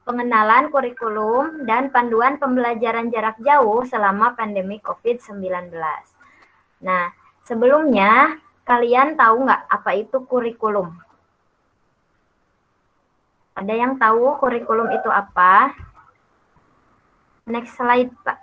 pengenalan kurikulum dan panduan pembelajaran jarak jauh selama pandemi COVID-19. Nah, sebelumnya kalian tahu nggak apa itu kurikulum? Ada yang tahu kurikulum itu apa? Next slide, Pak.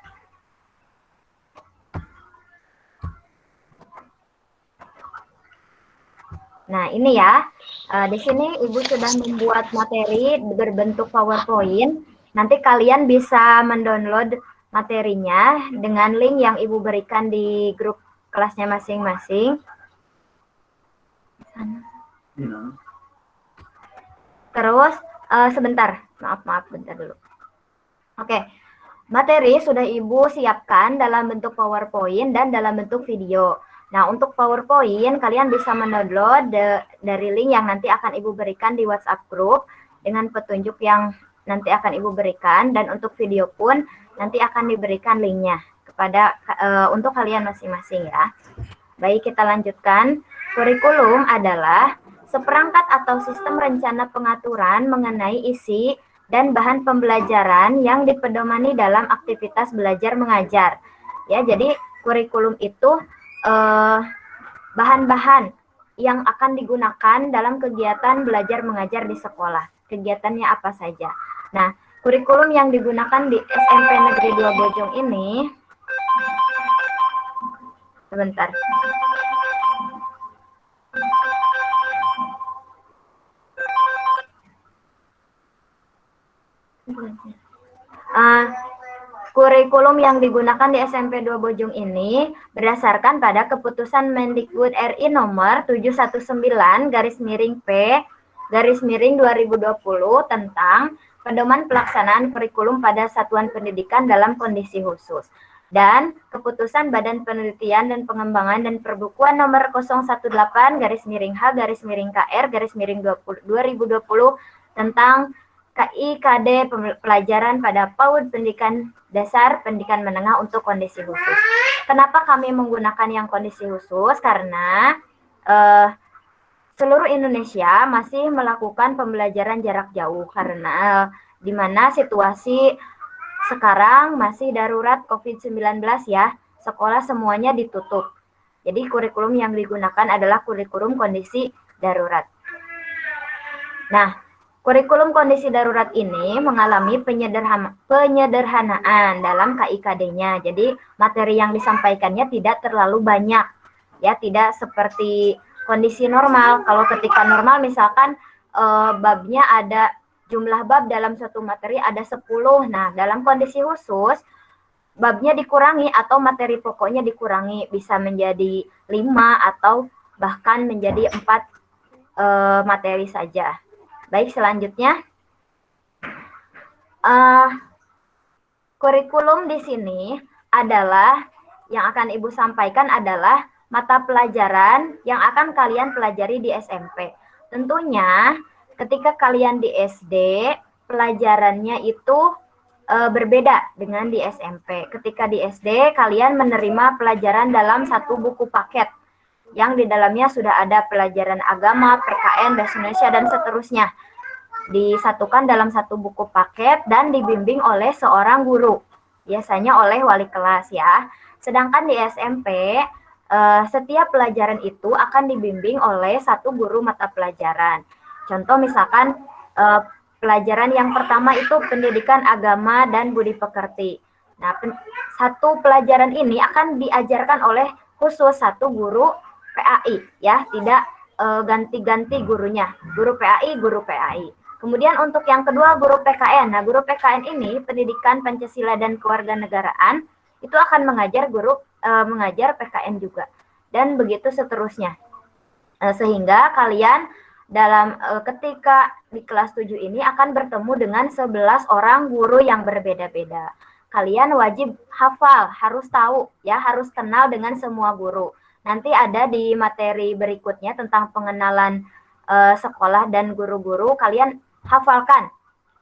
Nah, ini ya. Di sini Ibu sudah membuat materi berbentuk PowerPoint. Nanti kalian bisa mendownload materinya dengan link yang Ibu berikan di grup kelasnya masing-masing. Terus, sebentar. Maaf, bentar dulu. Oke. Materi sudah Ibu siapkan dalam bentuk PowerPoint dan dalam bentuk video. Nah, untuk PowerPoint, kalian bisa mendownload dari link yang nanti akan Ibu berikan di WhatsApp group dengan petunjuk yang nanti akan Ibu berikan, dan untuk video pun nanti akan diberikan linknya kepada untuk kalian masing-masing ya. Baik, kita lanjutkan. Kurikulum adalah seperangkat atau sistem rencana pengaturan mengenai isi dan bahan pembelajaran yang dipedomani dalam aktivitas belajar mengajar. Ya, jadi kurikulum itu bahan-bahan yang akan digunakan dalam kegiatan belajar mengajar di sekolah. Kegiatannya apa saja. Nah, kurikulum yang digunakan di SMP Negeri 2 Bojong ini, sebentar. Kurikulum yang digunakan di SMP 2 Bojong ini berdasarkan pada keputusan Mendikbud RI nomor 719-P/2020 tentang pedoman pelaksanaan kurikulum pada satuan pendidikan dalam kondisi khusus, dan keputusan Badan Penelitian dan Pengembangan dan Perbukuan nomor 018-KR-2020 tentang KIKD pelajaran pada PAUD pendidikan dasar, pendidikan menengah untuk kondisi khusus. Kenapa kami menggunakan yang kondisi khusus? Karena seluruh Indonesia masih melakukan pembelajaran jarak jauh karena di mana situasi sekarang masih darurat COVID-19 ya, sekolah semuanya ditutup. Jadi kurikulum yang digunakan adalah kurikulum kondisi darurat. Nah, kurikulum kondisi darurat ini mengalami penyederhanaan dalam KIKD-nya. Jadi materi yang disampaikannya tidak terlalu banyak. Ya, tidak seperti kondisi normal. Kalau ketika normal misalkan babnya ada jumlah bab dalam satu materi ada 10. Nah, dalam kondisi khusus babnya dikurangi atau materi pokoknya dikurangi, bisa menjadi 5 atau bahkan menjadi 4 materi saja. Baik, selanjutnya kurikulum di sini adalah yang akan Ibu sampaikan adalah mata pelajaran yang akan kalian pelajari di SMP. Tentunya ketika kalian di SD, pelajarannya itu berbeda dengan di SMP. Ketika di SD, kalian menerima pelajaran dalam satu buku paket yang di dalamnya sudah ada pelajaran agama, PKN, bahasa Indonesia, dan seterusnya. Disatukan dalam satu buku paket dan dibimbing oleh seorang guru, biasanya oleh wali kelas ya. Sedangkan di SMP, setiap pelajaran itu akan dibimbing oleh satu guru mata pelajaran. Contoh misalkan pelajaran yang pertama itu pendidikan agama dan budi pekerti. Nah, satu pelajaran ini akan diajarkan oleh khusus satu guru PAI ya, tidak ganti-ganti gurunya, guru PAI, guru PAI. Kemudian untuk yang kedua guru PKN. Nah, guru PKN ini pendidikan Pancasila dan Kewarganegaraan itu akan mengajar mengajar PKN juga, dan begitu seterusnya. Sehingga kalian dalam ketika di kelas 7 ini akan bertemu dengan 11 orang guru yang berbeda-beda. Kalian wajib hafal, harus tahu ya, harus kenal dengan semua guru. Nanti ada di materi berikutnya tentang pengenalan sekolah dan guru-guru, kalian hafalkan.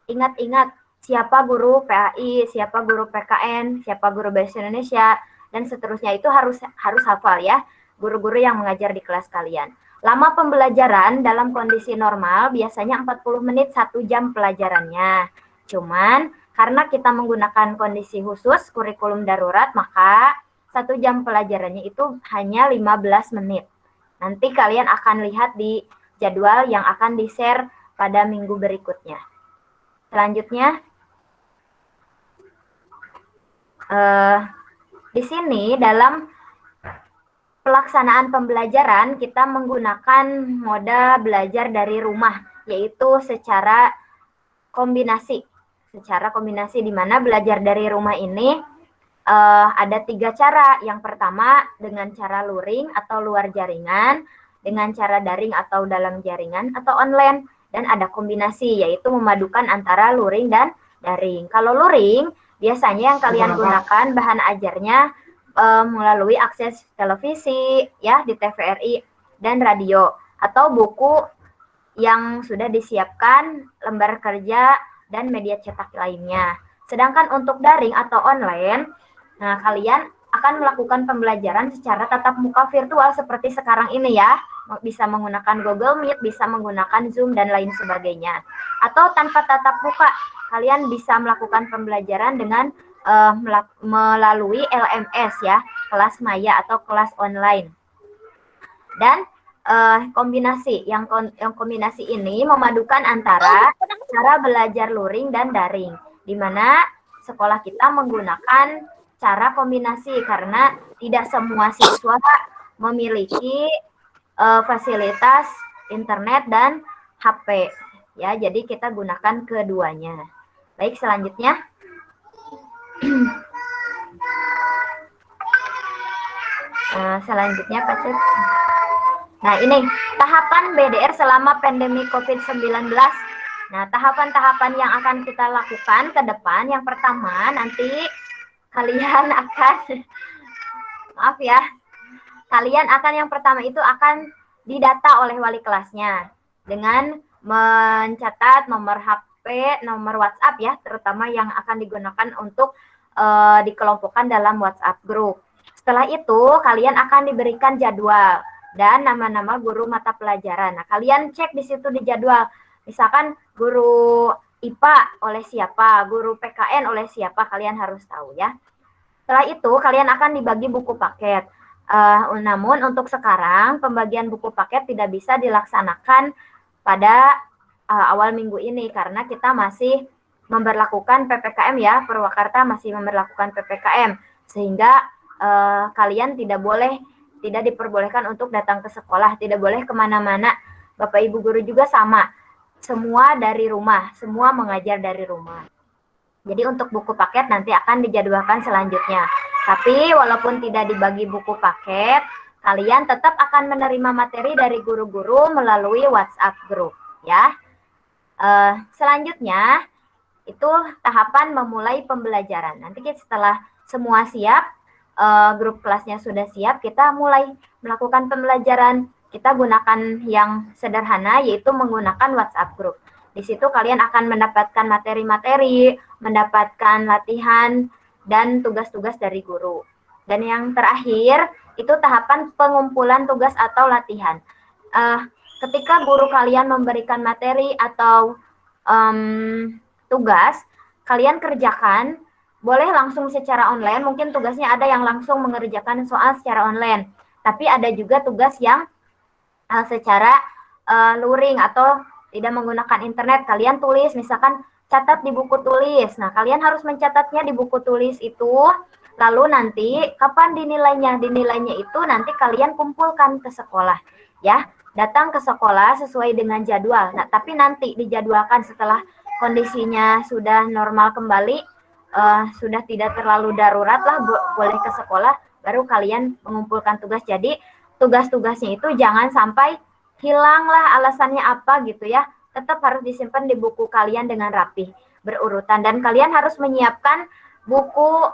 Ingat-ingat siapa guru PAI, siapa guru PKN, siapa guru bahasa Indonesia, dan seterusnya. Itu harus hafal ya, guru-guru yang mengajar di kelas kalian. Lama pembelajaran dalam kondisi normal biasanya 40 menit 1 jam pelajarannya. Cuman karena kita menggunakan kondisi khusus kurikulum darurat, maka 1 jam pelajarannya itu hanya 15 menit. Nanti kalian akan lihat di jadwal yang akan di-share pada minggu berikutnya. Selanjutnya, di sini dalam pelaksanaan pembelajaran kita menggunakan mode belajar dari rumah, yaitu secara kombinasi. Secara kombinasi di mana belajar dari rumah ini ada 3 cara. Yang pertama dengan cara luring atau luar jaringan, dengan cara daring atau dalam jaringan, atau online. Dan ada kombinasi, yaitu memadukan antara luring dan daring. Kalau luring, biasanya yang kalian gunakan bahan ajarnya melalui akses televisi, ya, di TVRI dan radio, atau buku yang sudah disiapkan, lembar kerja, dan media cetak lainnya. Sedangkan untuk daring atau online, nah kalian akan melakukan pembelajaran secara tatap muka virtual seperti sekarang ini ya. Bisa menggunakan Google Meet, bisa menggunakan Zoom, dan lain sebagainya. Atau tanpa tatap muka, kalian bisa melakukan pembelajaran dengan melalui LMS ya, kelas maya atau kelas online. Dan kombinasi yang kombinasi ini memadukan antara cara belajar luring dan daring, di mana sekolah kita menggunakan cara kombinasi karena tidak semua siswa memiliki fasilitas internet dan HP ya, jadi kita gunakan keduanya. Baik, selanjutnya selanjutnya Pak Cep. Nah, ini tahapan BDR selama pandemi COVID-19. Nah, tahapan-tahapan yang akan kita lakukan ke depan, yang pertama nanti kalian akan maaf ya, kalian akan yang pertama itu akan didata oleh wali kelasnya dengan mencatat nomor HP, nomor WhatsApp ya, terutama yang akan digunakan untuk dikelompokkan dalam WhatsApp group. Setelah itu, kalian akan diberikan jadwal dan nama-nama guru mata pelajaran. Nah, kalian cek di situ di jadwal. Misalkan guru IPA oleh siapa, guru PKN oleh siapa, kalian harus tahu ya. Setelah itu, kalian akan dibagi buku paket. Namun untuk sekarang, pembagian buku paket tidak bisa dilaksanakan pada awal minggu ini karena kita masih memberlakukan PPKM ya, Purwakarta masih memberlakukan PPKM, sehingga kalian tidak diperbolehkan untuk datang ke sekolah, tidak boleh kemana-mana. Bapak Ibu guru juga sama, semua dari rumah, semua mengajar dari rumah. Jadi untuk buku paket nanti akan dijadwalkan selanjutnya. Tapi walaupun tidak dibagi buku paket, kalian tetap akan menerima materi dari guru-guru melalui WhatsApp group ya. Selanjutnya itu tahapan memulai pembelajaran. Nanti setelah semua siap, grup kelasnya sudah siap, kita mulai melakukan pembelajaran. Kita gunakan yang sederhana, yaitu menggunakan WhatsApp group. Di situ kalian akan mendapatkan materi-materi, mendapatkan latihan, dan tugas-tugas dari guru. Dan yang terakhir, itu tahapan pengumpulan tugas atau latihan. Ketika guru kalian memberikan materi atau tugas, kalian kerjakan, boleh langsung secara online, mungkin tugasnya ada yang langsung mengerjakan soal secara online, tapi ada juga tugas yang secara luring atau tidak menggunakan internet. Kalian tulis, misalkan catat di buku tulis. Nah, kalian harus mencatatnya di buku tulis itu, lalu nanti kapan dinilainya? Dinilainya itu nanti kalian kumpulkan ke sekolah, ya. Datang ke sekolah sesuai dengan jadwal. Nah, tapi nanti dijadwalkan setelah kondisinya sudah normal kembali, sudah tidak terlalu darurat lah, boleh ke sekolah, baru kalian mengumpulkan tugas. Jadi tugas-tugasnya itu jangan sampai hilang lah, alasannya apa gitu ya. Tetap harus disimpan di buku kalian dengan rapi, berurutan. Dan kalian harus menyiapkan buku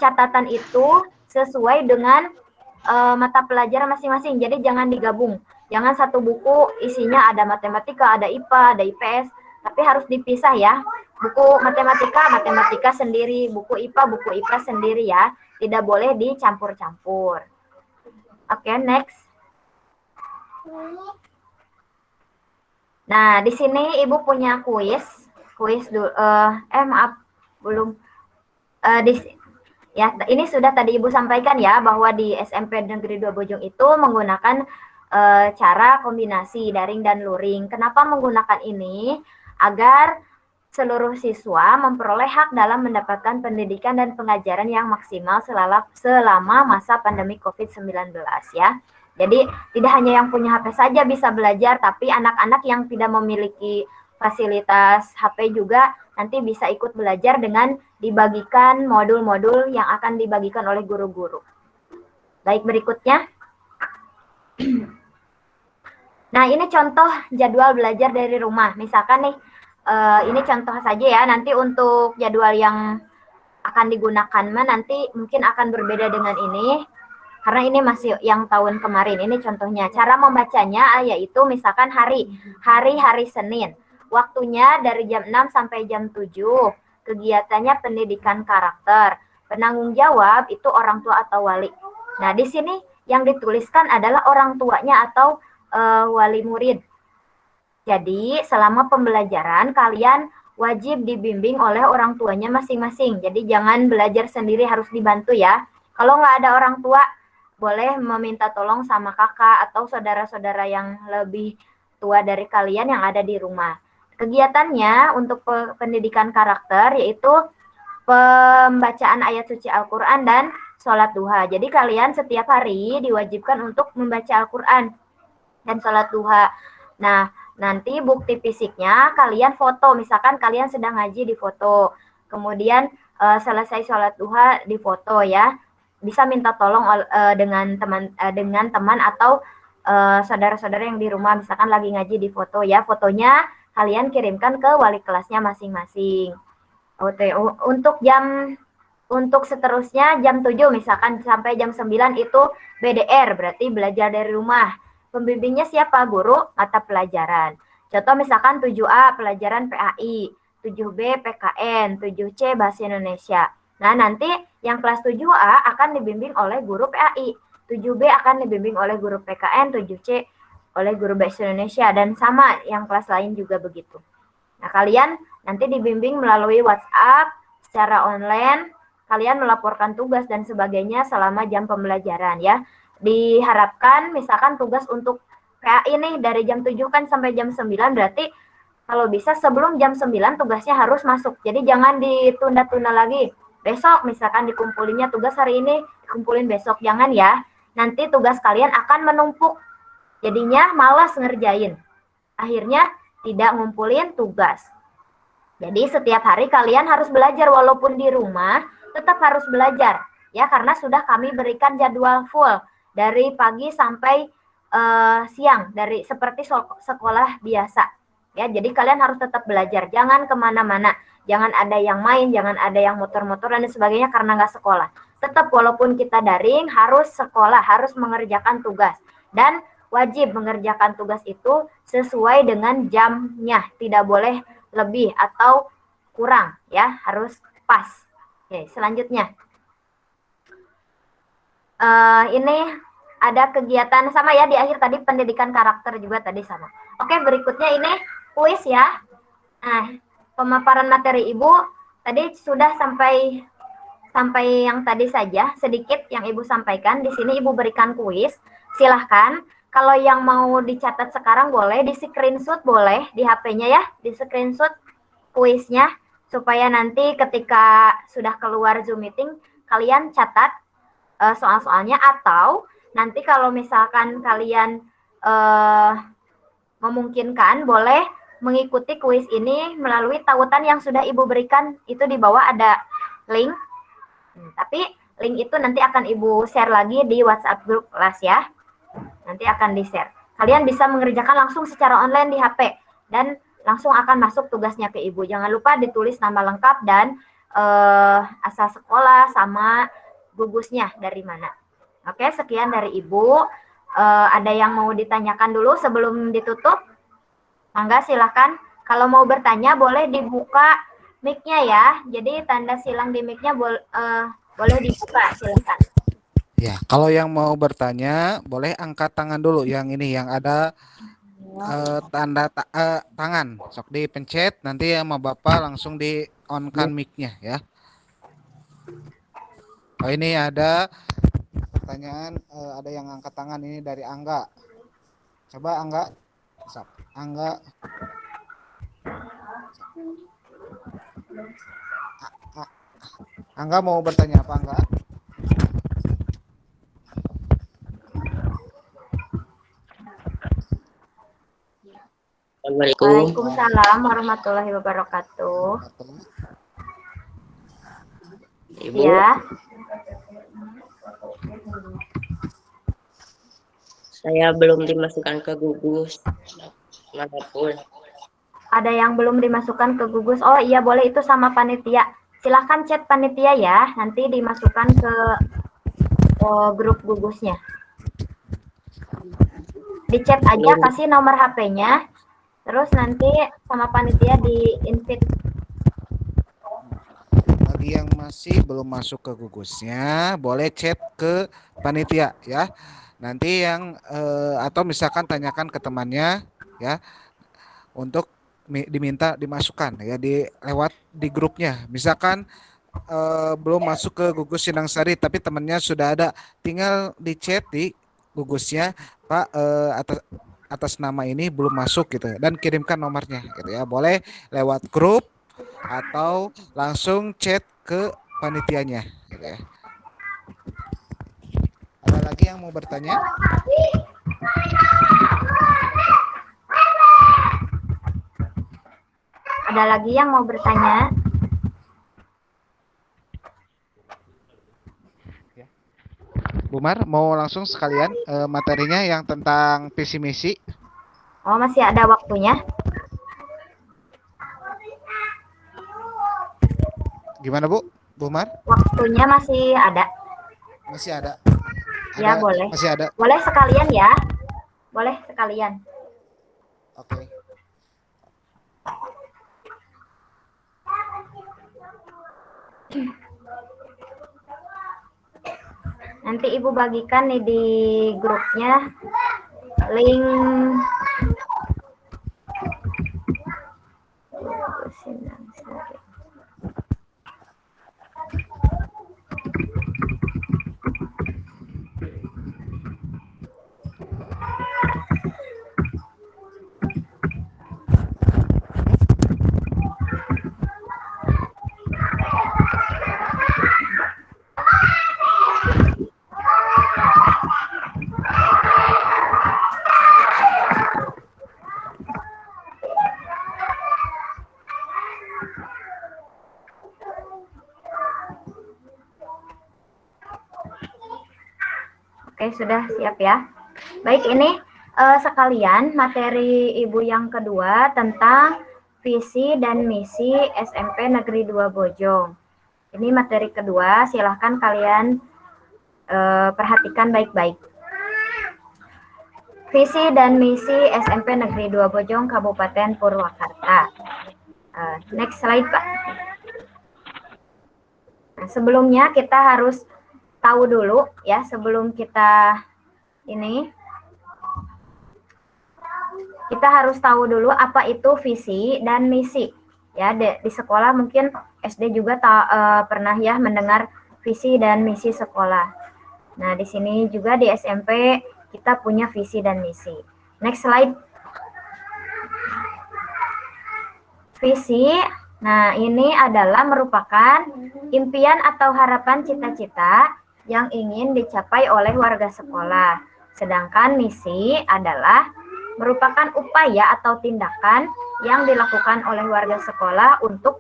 catatan itu sesuai dengan mata pelajaran masing-masing. Jadi jangan digabung. Jangan satu buku isinya ada matematika, ada IPA, ada IPS, tapi harus dipisah ya. Buku matematika sendiri, buku IPA sendiri ya. Tidak boleh dicampur-campur. Oke, next. Nah, di sini Ibu punya kuis. kuis dulu. Maaf, belum. Ya, ini sudah tadi Ibu sampaikan ya, bahwa di SMP Negeri 2 Bojong itu menggunakan cara kombinasi daring dan luring. Kenapa menggunakan ini? Agar seluruh siswa memperoleh hak dalam mendapatkan pendidikan dan pengajaran yang maksimal selama masa pandemi COVID-19 ya. Jadi tidak hanya yang punya HP saja bisa belajar, tapi anak-anak yang tidak memiliki fasilitas HP juga nanti bisa ikut belajar dengan dibagikan modul-modul yang akan dibagikan oleh guru-guru. Baik, berikutnya. Nah, ini contoh jadwal belajar dari rumah. Misalkan nih, ini contoh saja ya, nanti untuk jadwal yang akan digunakan nanti mungkin akan berbeda dengan ini. Karena ini masih yang tahun kemarin, ini contohnya. Cara membacanya yaitu misalkan hari Senin. Waktunya dari jam 6 sampai jam 7. Kegiatannya pendidikan karakter. Penanggung jawab itu orang tua atau wali. Nah, di sini yang dituliskan adalah orang tuanya atau wali murid. Jadi, selama pembelajaran kalian wajib dibimbing oleh orang tuanya masing-masing. Jadi, jangan belajar sendiri, harus dibantu ya. Kalau nggak ada orang tua, boleh meminta tolong sama kakak atau saudara-saudara yang lebih tua dari kalian yang ada di rumah. Kegiatannya untuk pendidikan karakter yaitu pembacaan ayat suci Al-Quran dan sholat duha. Jadi kalian setiap hari diwajibkan untuk membaca Al-Quran dan sholat duha. Nah, nanti bukti fisiknya kalian foto. Misalkan kalian sedang ngaji di foto. Kemudian selesai sholat duha di foto ya. Bisa minta tolong dengan teman atau saudara-saudara yang di rumah, misalkan lagi ngaji di foto ya, fotonya kalian kirimkan ke wali kelasnya masing-masing. Untuk seterusnya jam 7 misalkan sampai jam 9 itu BDR, berarti belajar dari rumah. Pembimbingnya siapa? Guru mata pelajaran. Contoh misalkan 7A pelajaran PAI, 7B PKN, 7C Bahasa Indonesia. Nah, nanti yang kelas 7A akan dibimbing oleh guru PAI, 7B akan dibimbing oleh guru PKN, 7C oleh guru Bahasa Indonesia, dan sama yang kelas lain juga begitu. Nah, kalian nanti dibimbing melalui WhatsApp, secara online, kalian melaporkan tugas dan sebagainya selama jam pembelajaran ya. Diharapkan misalkan tugas untuk PAI nih dari jam 7 kan sampai jam 9, berarti kalau bisa sebelum jam 9 tugasnya harus masuk. Jadi jangan ditunda-tunda lagi. Besok misalkan dikumpulinnya tugas hari ini, dikumpulin besok, jangan ya. Nanti tugas kalian akan menumpuk. Jadinya malas ngerjain. Akhirnya tidak ngumpulin tugas. Jadi setiap hari kalian harus belajar walaupun di rumah, tetap harus belajar. Ya, karena sudah kami berikan jadwal full dari pagi sampai siang, dari seperti sekolah biasa. Ya, jadi kalian harus tetap belajar, jangan kemana-mana. Jangan ada yang main, jangan ada yang motor-motoran dan sebagainya karena nggak sekolah. Tetap walaupun kita daring, harus sekolah, harus mengerjakan tugas. Dan wajib mengerjakan tugas itu sesuai dengan jamnya. Tidak boleh lebih atau kurang, ya, harus pas. Oke, selanjutnya. Ini ada kegiatan sama ya, di akhir tadi pendidikan karakter juga tadi sama. Oke, berikutnya ini kuis ya. Nah, pemaparan materi Ibu tadi sudah sampai yang tadi saja, sedikit yang Ibu sampaikan. Di sini Ibu berikan kuis. Silahkan, kalau yang mau dicatat sekarang boleh, di screenshot boleh, di HP-nya ya, di screenshot kuisnya, supaya nanti ketika sudah keluar Zoom meeting, kalian catat soal-soalnya, atau nanti kalau misalkan kalian memungkinkan, boleh mengikuti kuis ini melalui tautan yang sudah Ibu berikan. Itu di bawah ada link. Tapi link itu nanti akan Ibu share lagi di WhatsApp grup kelas ya. Nanti akan di-share. Kalian bisa mengerjakan langsung secara online di HP dan langsung akan masuk tugasnya ke Ibu. Jangan lupa ditulis nama lengkap dan asal sekolah sama gugusnya dari mana. Oke, sekian dari Ibu. Ada yang mau ditanyakan dulu sebelum ditutup? Mangga silakan. Kalau mau bertanya boleh dibuka mic-nya ya. Jadi tanda silang di mic-nya boleh dibuka, silakan. Ya, kalau yang mau bertanya boleh angkat tangan dulu, yang ini yang ada tanda tangan sok dipencet nanti sama Bapak langsung di on kan mic-nya ya. Oh ini ada pertanyaan, ada yang angkat tangan ini dari Angga. Coba Angga, sok Angga. Angga mau bertanya apa Angga? Assalamualaikum. Waalaikumsalam warahmatullahi wabarakatuh. Ibu. Ya. Saya belum dimasukkan ke gugus manapun. Ada yang belum dimasukkan ke gugus. Oh iya boleh itu sama panitia. Silahkan chat panitia ya. Nanti dimasukkan ke grup gugusnya. Di chat aja, kasih nomor HP-nya. Terus nanti sama panitia di invite. Bagi yang masih belum masuk ke gugusnya, boleh chat ke panitia ya. Nanti yang atau misalkan tanyakan ke temannya ya untuk diminta dimasukkan ya lewat di grupnya. Misalkan belum masuk ke gugus Sindang Sari tapi temannya sudah ada, tinggal di chat di gugusnya, Pak atas nama ini belum masuk gitu dan kirimkan nomornya gitu ya. Boleh lewat grup atau langsung chat ke panitianya gitu ya. Ada lagi yang mau bertanya? Ada lagi yang mau bertanya? Bumar mau langsung sekalian materinya yang tentang visi misi. Oh masih ada waktunya? Gimana Bu? Bumar? Waktunya masih ada. Masih ada. Ya boleh. Masih ada. Boleh sekalian ya. Boleh sekalian. Oke. Nanti Ibu bagikan nih di grupnya link Oke, sudah siap ya. Baik, ini sekalian materi Ibu yang kedua tentang visi dan misi SMP Negeri 2 Bojong. Ini materi kedua, silahkan kalian perhatikan baik-baik. Visi dan misi SMP Negeri 2 Bojong Kabupaten Purwakarta. Next slide, Pak. Nah, sebelumnya kita harus tahu dulu ya, sebelum kita kita harus tahu dulu apa itu visi dan misi. Ya, di sekolah mungkin SD juga pernah ya mendengar visi dan misi sekolah. Nah, di sini juga di SMP kita punya visi dan misi. Next slide. Visi, nah ini adalah merupakan impian atau harapan cita-cita yang ingin dicapai oleh warga sekolah. Sedangkan misi adalah merupakan upaya atau tindakan yang dilakukan oleh warga sekolah untuk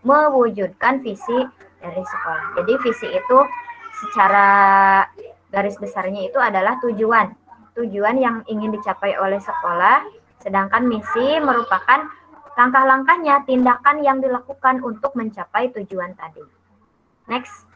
mewujudkan visi dari sekolah. Jadi visi itu secara garis besarnya itu adalah tujuan yang ingin dicapai oleh sekolah, sedangkan misi merupakan langkah-langkahnya, tindakan yang dilakukan untuk mencapai tujuan tadi. Next.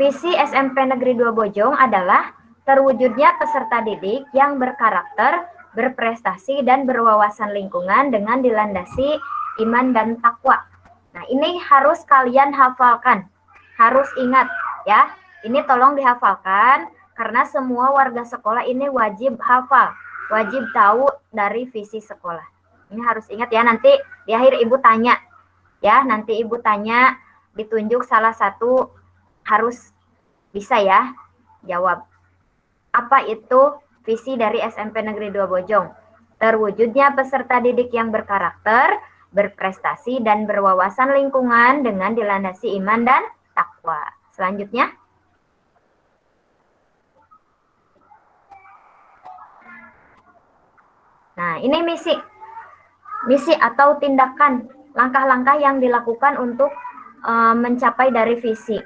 Visi SMP Negeri 2 Bojong adalah terwujudnya peserta didik yang berkarakter, berprestasi, dan berwawasan lingkungan dengan dilandasi iman dan takwa. Nah, ini harus kalian hafalkan. Harus ingat ya. Ini tolong dihafalkan karena semua warga sekolah ini wajib hafal, wajib tahu dari visi sekolah. Ini harus ingat ya, nanti di akhir Ibu tanya. Ya, nanti Ibu tanya, ditunjuk salah satu, harus bisa ya jawab. Apa itu visi dari SMP Negeri 2 Bojong? Terwujudnya peserta didik yang berkarakter, berprestasi, dan berwawasan lingkungan dengan dilandasi iman dan takwa. Selanjutnya. Nah, ini misi. Misi atau tindakan, langkah-langkah yang dilakukan untuk mencapai dari visi.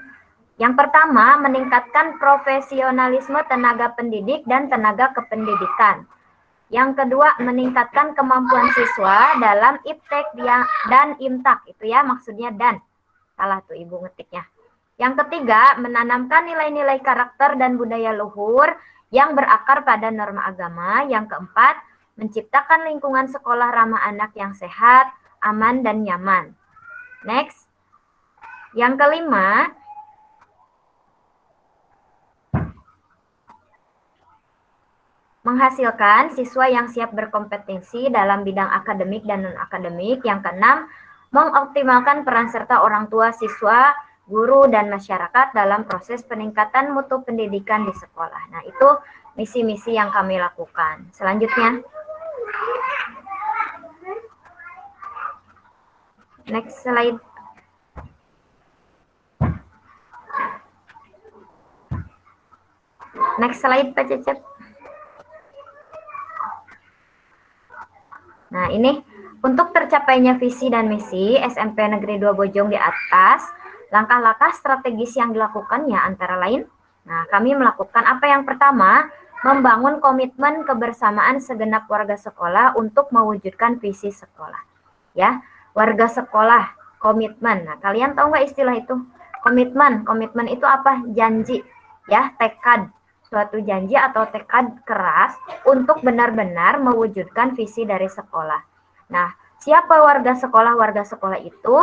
Yang pertama, meningkatkan profesionalisme tenaga pendidik dan tenaga kependidikan. Yang kedua, meningkatkan kemampuan siswa dalam iptek dan imtak. Itu ya maksudnya dan. Salah tuh Ibu ngetiknya. Yang ketiga, menanamkan nilai-nilai karakter dan budaya luhur yang berakar pada norma agama. Yang keempat, menciptakan lingkungan sekolah ramah anak yang sehat, aman, dan nyaman. Next. Yang kelima, menghasilkan siswa yang siap berkompetensi dalam bidang akademik dan non-akademik. Yang keenam, mengoptimalkan peran serta orang tua, siswa, guru, dan masyarakat dalam proses peningkatan mutu pendidikan di sekolah. Nah, itu misi-misi yang kami lakukan. Selanjutnya. Next slide. Next slide, Pak Cecep. Nah, ini untuk tercapainya visi dan misi SMP Negeri 2 Bojong di atas, langkah-langkah strategis yang dilakukannya antara lain, nah, kami melakukan apa yang pertama, membangun komitmen kebersamaan segenap warga sekolah untuk mewujudkan visi sekolah. Ya, warga sekolah, komitmen. Nah, kalian tahu nggak istilah itu? Komitmen. Komitmen itu apa? Janji, ya, tekad. Suatu janji atau tekad keras untuk benar-benar mewujudkan visi dari sekolah. Nah, siapa warga sekolah? Warga sekolah itu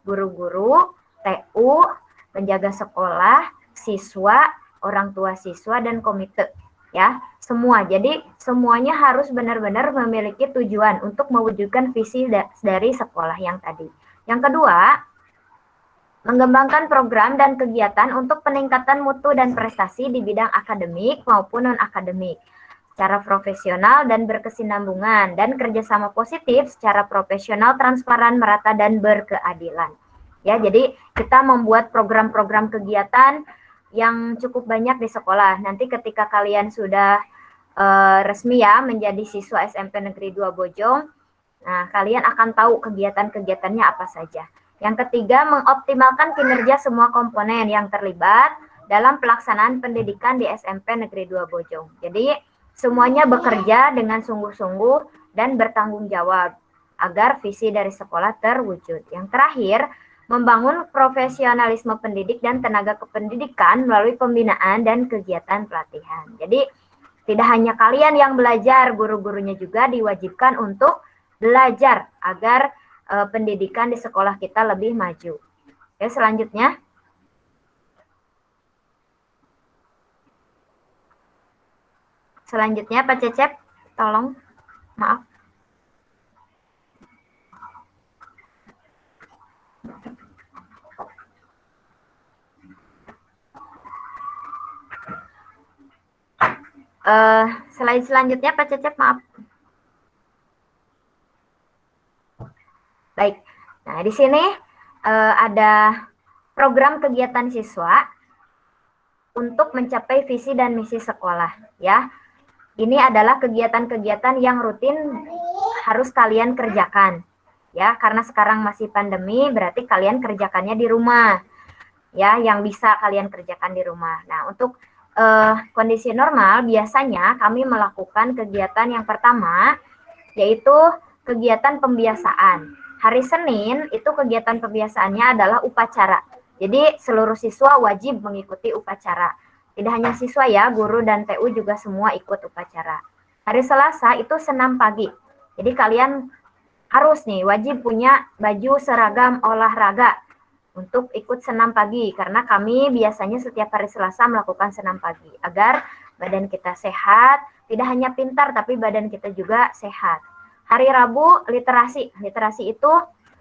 guru-guru, TU, penjaga sekolah, siswa, orang tua siswa, dan komite. Ya, semua. Jadi, semuanya harus benar-benar memiliki tujuan untuk mewujudkan visi dari sekolah yang tadi. Yang kedua, mengembangkan program dan kegiatan untuk peningkatan mutu dan prestasi di bidang akademik maupun non-akademik secara profesional dan berkesinambungan, dan kerjasama positif secara profesional, transparan, merata, dan berkeadilan. Ya, jadi kita membuat program-program kegiatan yang cukup banyak di sekolah. Nanti ketika kalian sudah resmi ya menjadi siswa SMP Negeri 2 Bojong, nah kalian akan tahu kegiatan-kegiatannya apa saja. Yang ketiga, mengoptimalkan kinerja semua komponen yang terlibat dalam pelaksanaan pendidikan di SMP Negeri 2 Bojong. Jadi, semuanya bekerja dengan sungguh-sungguh dan bertanggung jawab agar visi dari sekolah terwujud. Yang terakhir, membangun profesionalisme pendidik dan tenaga kependidikan melalui pembinaan dan kegiatan pelatihan. Jadi, tidak hanya kalian yang belajar, guru-gurunya juga diwajibkan untuk belajar agar pendidikan di sekolah kita lebih maju. Oke, selanjutnya. Selanjutnya Pak Cecep, tolong. Maaf. Slide selanjutnya Pak Cecep, maaf. Baik, nah di sini ada program kegiatan siswa untuk mencapai visi dan misi sekolah, ya. Ini adalah kegiatan-kegiatan yang rutin harus kalian kerjakan, ya. Karena sekarang masih pandemi, berarti kalian kerjakannya di rumah, ya. Yang bisa kalian kerjakan di rumah. Nah, untuk kondisi normal biasanya kami melakukan kegiatan yang pertama, yaitu kegiatan pembiasaan. Hari Senin itu kegiatan pembiasaannya adalah upacara. Jadi seluruh siswa wajib mengikuti upacara. Tidak hanya siswa ya, guru dan TU juga semua ikut upacara. Hari Selasa itu senam pagi. Jadi kalian harus nih wajib punya baju seragam olahraga. untuk ikut senam pagi, karena kami biasanya setiap hari Selasa melakukan senam pagi agar badan kita sehat, tidak hanya pintar tapi badan kita juga sehat. Hari Rabu literasi. Literasi itu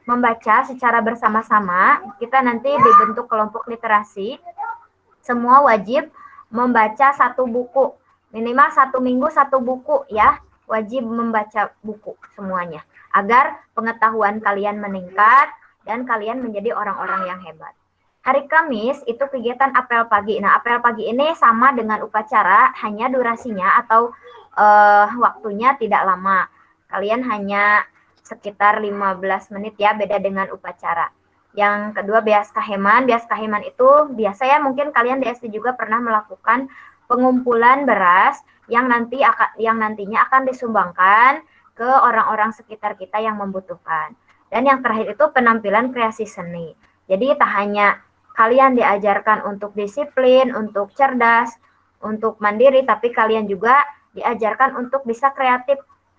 membaca secara bersama-sama. Kita nanti dibentuk kelompok literasi. Semua wajib membaca satu buku. Minimal 1 minggu 1 buku ya. Wajib membaca buku semuanya. Agar pengetahuan kalian meningkat dan kalian menjadi orang-orang yang hebat. Hari Kamis itu kegiatan apel pagi. Nah, apel pagi ini sama dengan upacara, hanya durasinya atau waktunya tidak lama. Kalian hanya sekitar 15 menit ya, beda dengan upacara. Yang kedua Beas Kaheman. Beas Kaheman itu biasa ya, mungkin kalian di SD juga pernah melakukan pengumpulan beras yang nantinya akan disumbangkan ke orang-orang sekitar kita yang membutuhkan. Dan yang terakhir itu penampilan kreasi seni. Jadi tak hanya kalian diajarkan untuk disiplin, untuk cerdas, untuk mandiri, tapi kalian juga diajarkan untuk bisa kreatif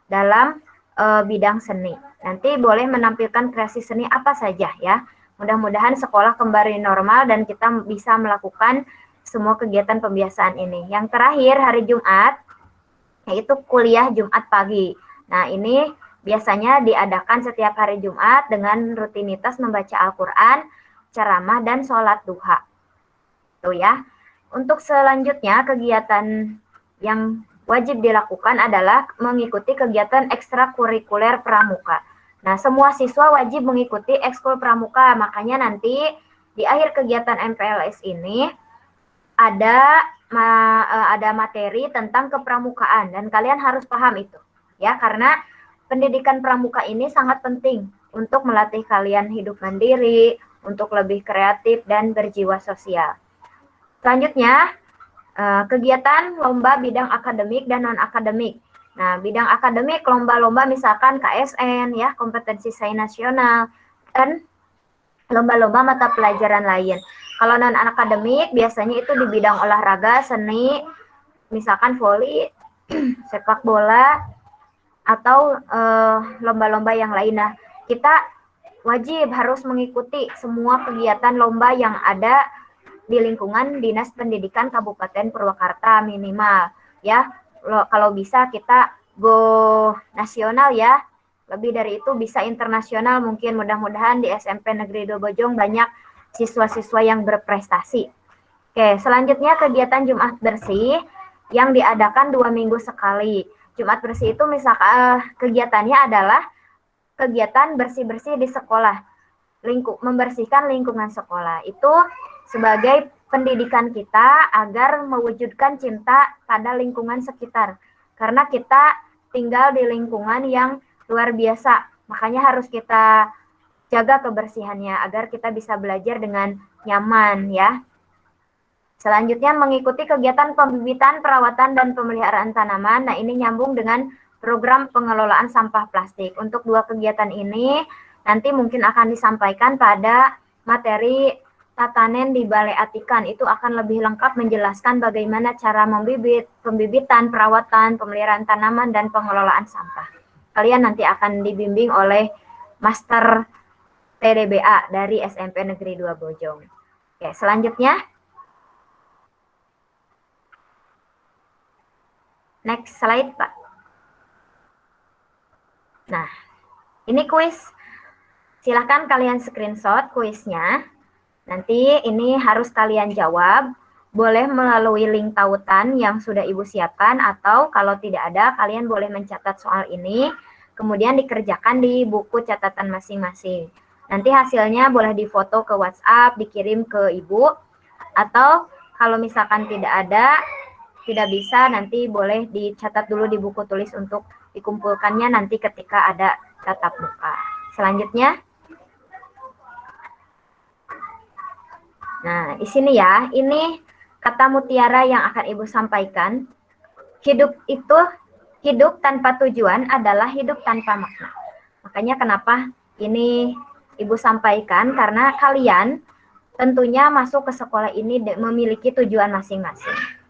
dalam bidang seni. Nanti boleh menampilkan kreasi seni apa saja ya. Mudah-mudahan sekolah kembali normal dan kita bisa melakukan semua kegiatan pembiasaan ini. Yang terakhir hari Jumat, yaitu kuliah Jumat pagi. Nah, ini biasanya diadakan setiap hari Jumat dengan rutinitas membaca Al-Quran, ceramah, dan sholat duha. Tuh ya. Untuk selanjutnya, kegiatan yang wajib dilakukan adalah mengikuti kegiatan ekstrakurikuler pramuka. Nah, semua siswa wajib mengikuti ekskul pramuka. Makanya nanti di akhir kegiatan MPLS ini ada materi tentang kepramukaan dan kalian harus paham itu. Ya, karena pendidikan pramuka ini sangat penting untuk melatih kalian hidup mandiri, untuk lebih kreatif dan berjiwa sosial. Selanjutnya, kegiatan lomba bidang akademik dan non-akademik. Nah, bidang akademik, lomba-lomba misalkan KSN, ya, kompetensi sains nasional, dan lomba-lomba mata pelajaran lain. Kalau non-akademik, biasanya itu di bidang olahraga, seni, misalkan voli, sepak bola, atau lomba-lomba yang lain. Nah, kita wajib harus mengikuti semua kegiatan lomba yang ada di lingkungan Dinas Pendidikan Kabupaten Purwakarta minimal ya. Kalau bisa kita go nasional ya. Lebih dari itu bisa internasional mungkin. Mudah-mudahan di SMP Negeri 2 Bojong banyak siswa-siswa yang berprestasi. Oke, selanjutnya kegiatan Jumat Bersih yang diadakan 2 minggu sekali. Jumat Bersih itu misalkan kegiatannya adalah kegiatan bersih-bersih di sekolah. Membersihkan lingkungan sekolah. Itu sebagai pendidikan kita agar mewujudkan cinta pada lingkungan sekitar. Karena kita tinggal di lingkungan yang luar biasa. Makanya harus kita jaga kebersihannya agar kita bisa belajar dengan nyaman ya. Selanjutnya mengikuti kegiatan pembibitan, perawatan, dan pemeliharaan tanaman. Nah, ini nyambung dengan program pengelolaan sampah plastik. Untuk 2 kegiatan ini nanti mungkin akan disampaikan pada materi tatanen di Balai Atikan. Itu akan lebih lengkap menjelaskan bagaimana cara pembibitan, perawatan, pemeliharaan tanaman, dan pengelolaan sampah. Kalian nanti akan dibimbing oleh Master TDBA dari SMP Negeri 2 Bojong. Oke, selanjutnya. Next slide, Pak. Nah, ini kuis. Silahkan kalian screenshot kuisnya. Nanti ini harus kalian jawab, boleh melalui link tautan yang sudah Ibu siapkan, atau kalau tidak ada, kalian boleh mencatat soal ini, kemudian dikerjakan di buku catatan masing-masing. Nanti hasilnya boleh difoto ke WhatsApp, dikirim ke Ibu, atau kalau misalkan tidak ada, tidak bisa, nanti boleh dicatat dulu di buku tulis untuk dikumpulkannya nanti ketika ada tatap muka. Selanjutnya, nah, di sini ya, ini kata mutiara yang akan Ibu sampaikan. Hidup tanpa tujuan adalah hidup tanpa makna. Makanya kenapa ini Ibu sampaikan, karena kalian tentunya masuk ke sekolah ini memiliki tujuan masing-masing.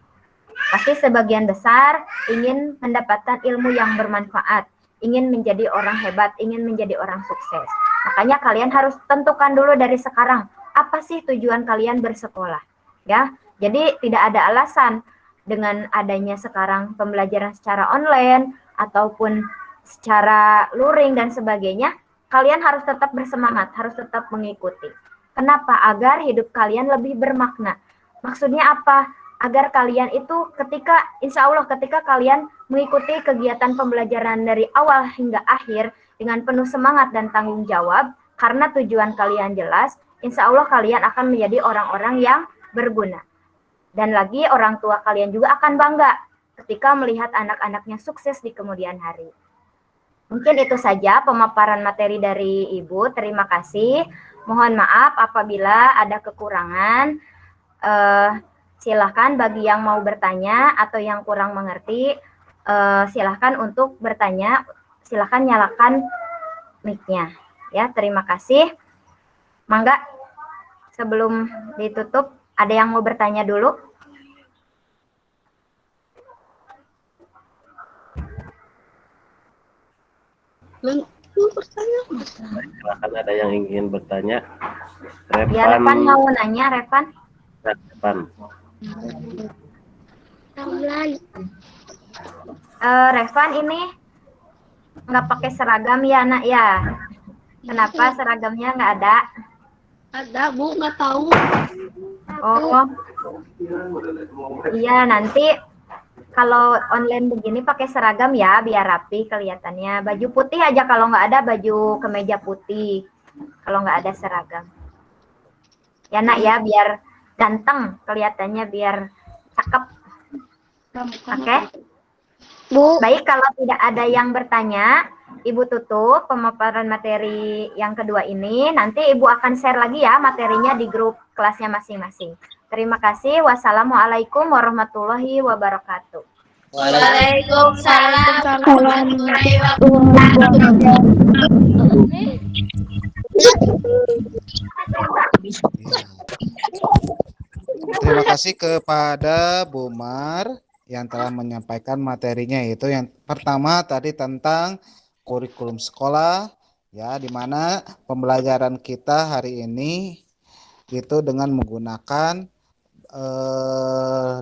Pasti sebagian besar ingin mendapatkan ilmu yang bermanfaat, ingin menjadi orang hebat, ingin menjadi orang sukses. Makanya kalian harus tentukan dulu dari sekarang, apa sih tujuan kalian bersekolah, ya. Jadi tidak ada alasan dengan adanya sekarang pembelajaran secara online ataupun secara luring dan sebagainya, kalian harus tetap bersemangat, harus tetap mengikuti. Kenapa? Agar hidup kalian lebih bermakna. Maksudnya apa? Agar kalian itu insya Allah ketika kalian mengikuti kegiatan pembelajaran dari awal hingga akhir dengan penuh semangat dan tanggung jawab, karena tujuan kalian jelas, insya Allah kalian akan menjadi orang-orang yang berguna. Dan lagi orang tua kalian juga akan bangga ketika melihat anak-anaknya sukses di kemudian hari. Mungkin itu saja pemaparan materi dari Ibu. Terima kasih. Mohon maaf apabila ada kekurangan. Silahkan bagi yang mau bertanya atau yang kurang mengerti, silahkan untuk bertanya. Silahkan nyalakan mic-nya. Ya, terima kasih. Mangga, sebelum ditutup, ada yang mau bertanya dulu? Silakan, ada yang ingin bertanya. Ya, Revan mau nanya, Revan. Revan. Revan ini nggak pakai seragam ya, Nak ya? Kenapa seragamnya nggak ada? Ada, Bu, nggak tahu. Oh, iya, nanti kalau online begini pakai seragam ya, biar rapi kelihatannya. Baju putih aja kalau nggak ada, baju kemeja putih. Kalau nggak ada seragam. Ya, Nak ya, biar ganteng kelihatannya, biar cakep. Oke? Bu, Baik, kalau tidak ada yang bertanya, Ibu tutup pemaparan materi yang kedua ini. Nanti Ibu akan share lagi ya materinya di grup kelasnya masing-masing. Terima kasih. Wassalamualaikum warahmatullahi wabarakatuh. Waalaikumsalam. Terima kasih kepada Bu Mar yang telah menyampaikan materinya, yaitu yang pertama tadi tentang kurikulum sekolah, ya, di mana pembelajaran kita hari ini itu dengan menggunakan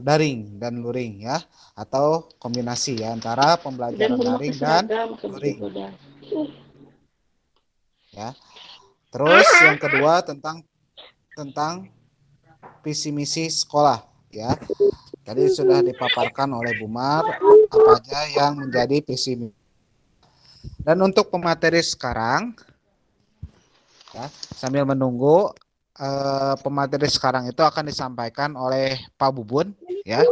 daring dan luring, ya, atau kombinasi ya antara pembelajaran daring dan luring, ya. Terus yang kedua tentang visi misi sekolah, ya. Tadi sudah dipaparkan oleh Bu Mar apa aja yang menjadi visi misi. Dan untuk pemateri sekarang, ya, sambil menunggu pemateri sekarang itu akan disampaikan oleh Pak Bubun, ya.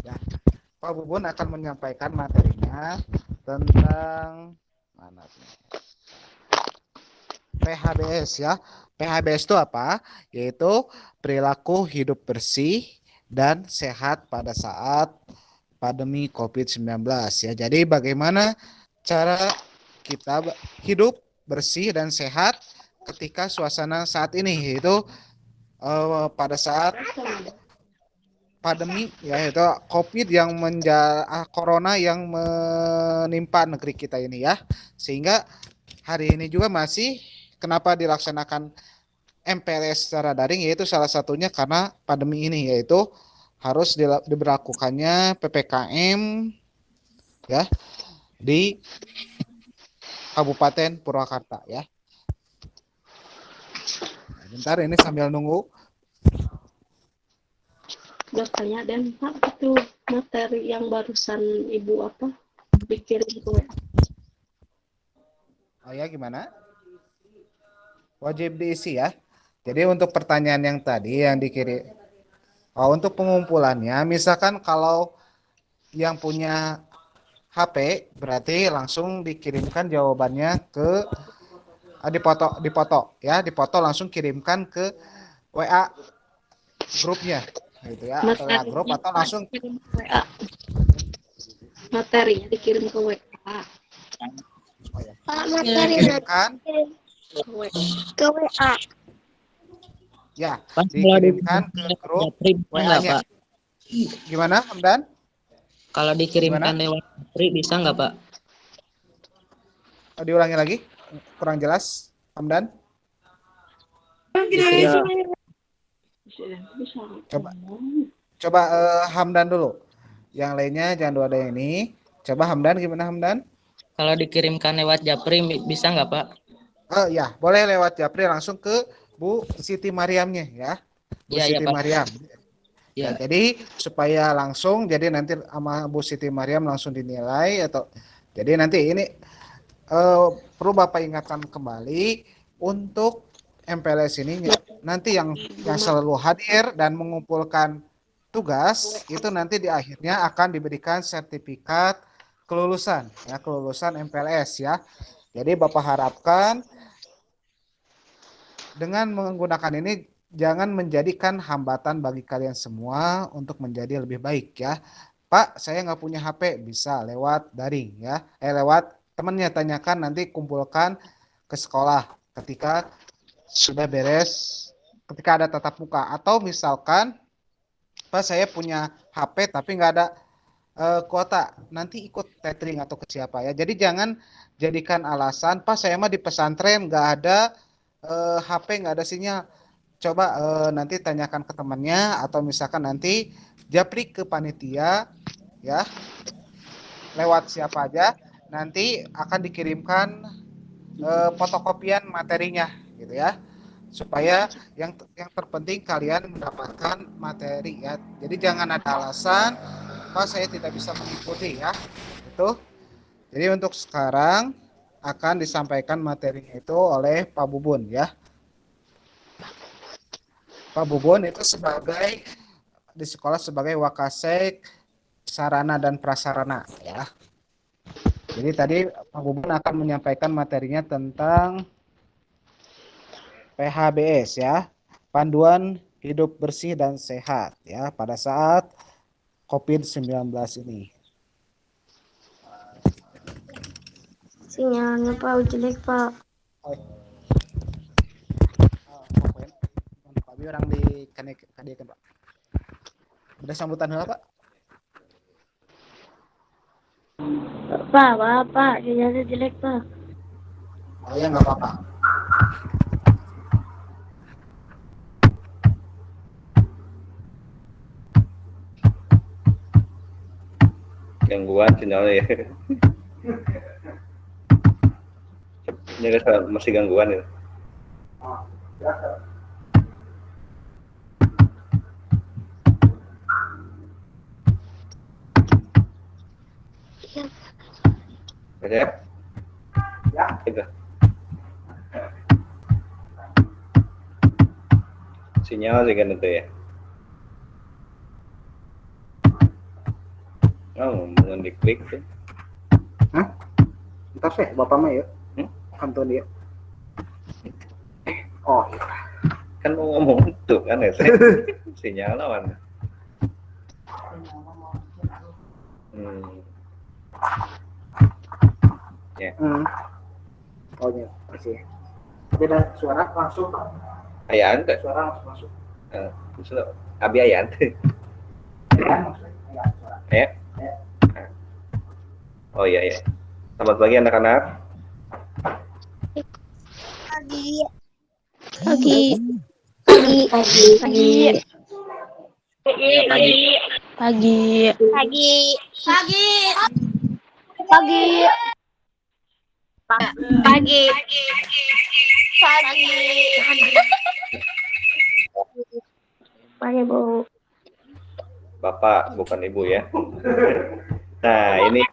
Ya, Pak Bubun akan menyampaikan materinya tentang mana sih? PHBS, ya. PHBS itu apa? Yaitu perilaku hidup bersih dan sehat pada saat pandemi COVID-19, ya. Jadi bagaimana cara kita hidup bersih dan sehat ketika suasana saat ini, yaitu pada saat pandemi, yaitu COVID yang corona yang menimpa negeri kita ini, ya. Sehingga hari ini juga masih kenapa dilaksanakan MPLS secara daring, yaitu salah satunya karena pandemi ini, yaitu harus diberlakukannya PPKM, ya, di Kabupaten Purwakarta, ya. Bentar, ini sambil nunggu. bertanya dan Pak, itu materi yang barusan Ibu dikirim ke WA. Oh ya, gimana? Wajib diisi ya. Jadi untuk pertanyaan yang tadi yang dikirim, untuk pengumpulannya, misalkan kalau yang punya HP berarti langsung dikirimkan jawabannya ke dipoto langsung kirimkan ke WA grupnya, gitu ya, atau WA grup, atau langsung WA. Materinya dikirim ke WA. dikirimkan Ke WA. ya, dikirimkan ke grup WA-nya. Gimana, Hamdan? Kalau dikirimkan lewat Japri bisa nggak, Pak? Diulangi lagi, kurang jelas. Hamdan? Ya. Bisa. Coba. Coba Hamdan dulu. Yang lainnya jangan dua ada yang ini. Coba Hamdan, gimana Hamdan? Kalau dikirimkan lewat Japri bisa nggak Pak? Oh ya, boleh lewat Japri langsung ke Bu Siti Mariamnya ya. Bu Iya, Siti Pak. Mariam. Ya, Ya. jadi supaya langsung, jadi nanti sama Bu Siti Mariam langsung dinilai atau jadi nanti ini perlu Bapak ingatkan kembali untuk MPLS ini nanti yang selalu hadir dan mengumpulkan tugas itu nanti di akhirnya akan diberikan sertifikat kelulusan ya, kelulusan MPLS ya. Jadi Bapak harapkan dengan menggunakan ini jangan menjadikan hambatan bagi kalian semua untuk menjadi lebih baik ya. Pak, saya nggak punya HP, bisa lewat daring ya. Lewat temannya, tanyakan, nanti kumpulkan ke sekolah ketika sudah beres, ketika ada tatap muka. Atau misalkan, Pak saya punya HP tapi nggak ada kuota, nanti ikut tethering atau ke siapa ya. Jadi jangan jadikan alasan, Pak saya mah di pesantren nggak ada HP, nggak ada sinyal. Coba nanti tanyakan ke temannya atau misalkan nanti japri ke panitia ya, lewat siapa aja, nanti akan dikirimkan fotokopian materinya gitu ya, supaya yang terpenting kalian mendapatkan materi ya. Jadi jangan ada alasan Pak saya tidak bisa mengikuti ya itu. Jadi untuk sekarang akan disampaikan materinya itu oleh Pak Bubun ya. Pak Bubun itu sebagai di sekolah sebagai Wakasek sarana dan prasarana ya. Jadi tadi Pak Bubun akan menyampaikan materinya tentang PHBS ya, panduan hidup bersih dan sehat ya pada saat COVID-19 ini. Sinyalnya Pak jelek Pak. Pak Bi orang di kadekan Pak. Ada sambutan heula Pak? Pak, sinyalnya jelek Pak. Oh ya nggak apa-apa. Gangguan sinyalnya ya. Ini masih gangguan ya. Ya. Ya. Gitu. Sinyal sih kan itu ya. Oh, mau diklik tuh. Hah? Entar sih Bapak mah ya. Kantor dia. Oh, iya. Kan mau ngomong tuh kan ya. Sinyal lawan. Ya. Oh iya, masih. Beda suara langsung Pak. Ayan tuh. Suara langsung masuk. Maksudnya abi ayan tuh. Ya. Oh iya ya. Selamat pagi anak-anak. Pagi. Pagi. Pagi. Pagi. Pagi. Pagi. Pagi. Pagi. Pagi. Pagi. Pagi. Pagi, Bu. Bapak bukan ibu ya. Nah ini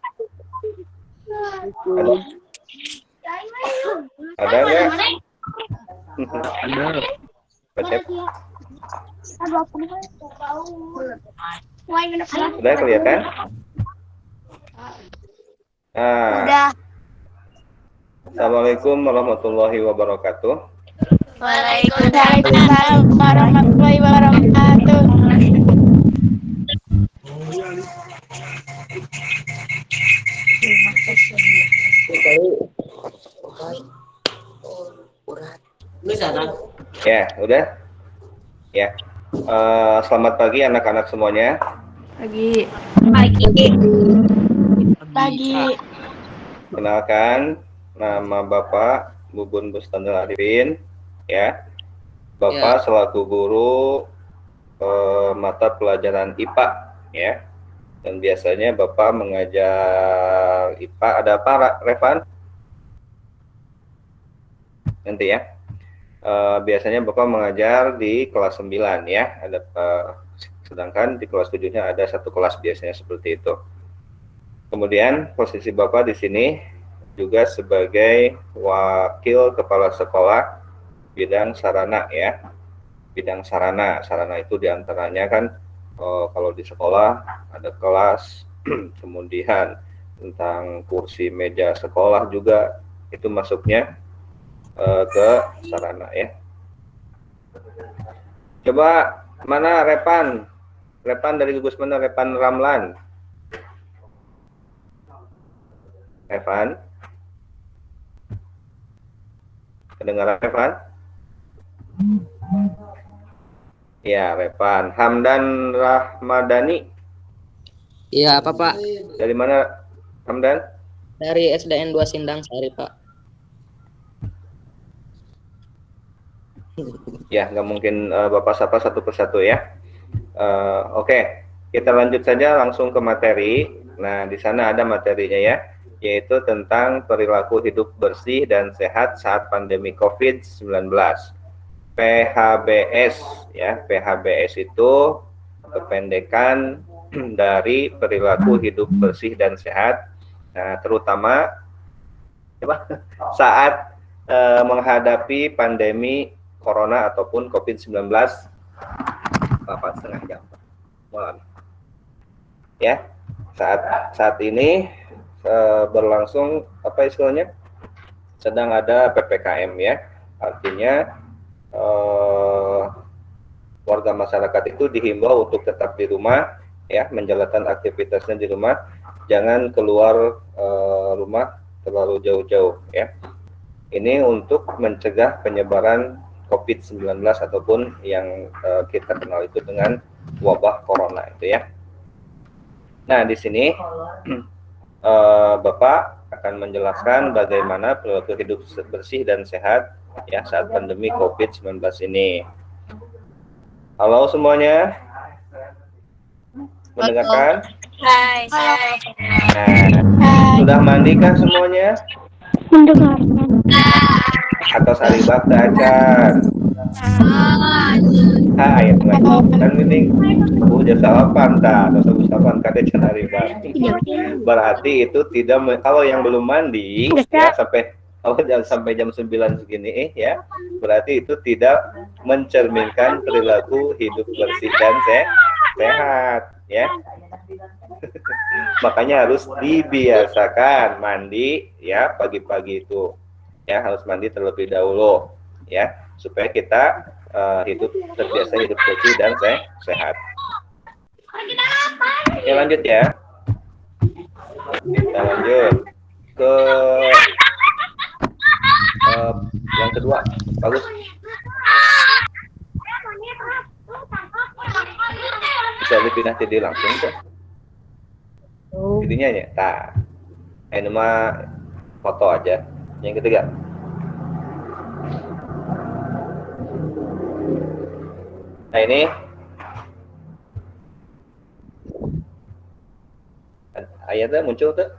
ada nggak? Ada. Baca. Udah kelihatan? Udah. Assalamualaikum warahmatullahi wabarakatuh. Waalaikumsalam warahmatullahi wabarakatuh. Ya, udah. Ya. Selamat pagi anak-anak semuanya. Pagi. Pagi. Pagi. Kenalkan, nama Bapak Bubun Bustanul Arifin, ya. Bapak selaku guru mata pelajaran IPA, ya. Dan biasanya Bapak mengajar IPA. Ada apa, Revan? Nanti ya. Biasanya Bapak mengajar di kelas 9 ya. Ada sedangkan di kelas 7-nya ada satu kelas biasanya seperti itu. Kemudian posisi Bapak di sini juga sebagai wakil kepala sekolah bidang sarana ya. Bidang sarana itu diantaranya kan kalau di sekolah ada kelas, kemudian tentang kursi meja sekolah juga itu masuknya ke sarana ya. Coba mana Repan dari gugus mana? Repan Ramlan. Repan, kedengaran Repan? Ya, Repan. Hamdan Rahmadani. Iya, apa Pak? Dari mana Hamdan? Dari SDN 2 Sindang Sari, Pak. Ya, nggak mungkin Bapak sapa satu persatu ya. Oke, kita lanjut saja langsung ke materi. Nah, di sana ada materinya ya, yaitu tentang perilaku hidup bersih dan sehat saat pandemi COVID-19. PHBS ya, PHBS itu kependekan dari perilaku hidup bersih dan sehat. Nah, terutama saat menghadapi pandemi Corona ataupun COVID-19 setengah jam malam. Ya, saat ini berlangsung apa istilahnya? Sedang ada PPKM ya. Artinya warga masyarakat itu dihimbau untuk tetap di rumah ya, menjalankan aktivitasnya di rumah, jangan keluar rumah terlalu jauh-jauh ya. Ini untuk mencegah penyebaran COVID-19 ataupun yang kita kenal itu dengan wabah corona itu ya. Nah, di sini Bapak akan menjelaskan bagaimana perilaku hidup bersih dan sehat ya saat pandemi COVID-19 ini. Halo semuanya. Mendengarkan? Hai. Nah, sudah mandikah semuanya? Mendengarkan. Atau sari bakda acan? Ya kan mending jasa pantas atau usapan kade cenari berarti itu tidak kalau yang belum mandi ya sampai jam 9 segini ya, berarti itu tidak mencerminkan perilaku hidup bersih dan sehat ya. Makanya harus dibiasakan mandi ya pagi-pagi itu ya, harus mandi terlebih dahulu ya, supaya kita terbiasa hidup bersih dan sehat. Oke, lanjut ya. Kita lanjut ke yang kedua. Bagus. Bisa dipindah jadi langsung tuh. Jadinya ya. Ini mah foto aja. Yang ketiga. Nah, ini ayatnya muncul tuh.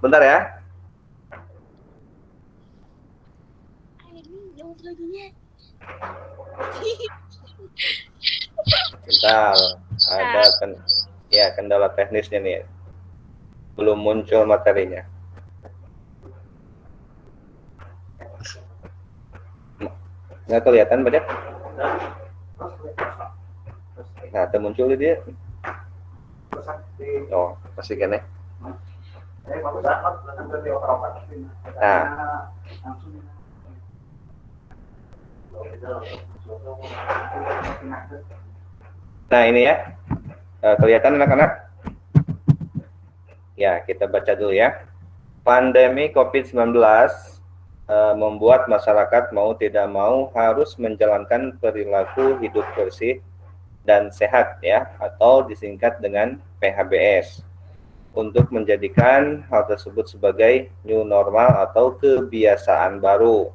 Bentar ya. Bentar, ada kendala teknisnya nih. Belum muncul materinya. Nggak kelihatan banyak. Nah, muncul dia. Oh, masih kene. Nah. Nah, ini ya. Kelihatan anak-anak? Ya, kita baca dulu ya. Pandemi COVID-19 membuat masyarakat mau tidak mau harus menjalankan perilaku hidup bersih dan sehat ya, atau disingkat dengan PHBS. untuk menjadikan hal tersebut sebagai new normal atau kebiasaan baru.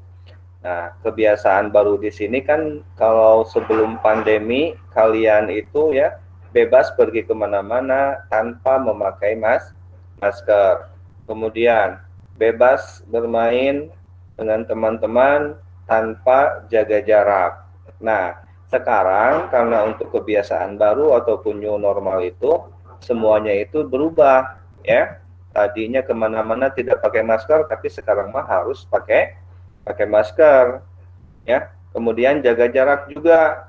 Nah, kebiasaan baru di sini kan kalau sebelum pandemi kalian itu ya bebas pergi kemana-mana tanpa memakai masker. Kemudian bebas bermain dengan teman-teman tanpa jaga jarak. Nah, sekarang karena untuk kebiasaan baru ataupun new normal itu semuanya itu berubah ya. Tadinya kemana-mana tidak pakai masker, tapi sekarang mah harus pakai masker ya. Kemudian jaga jarak juga.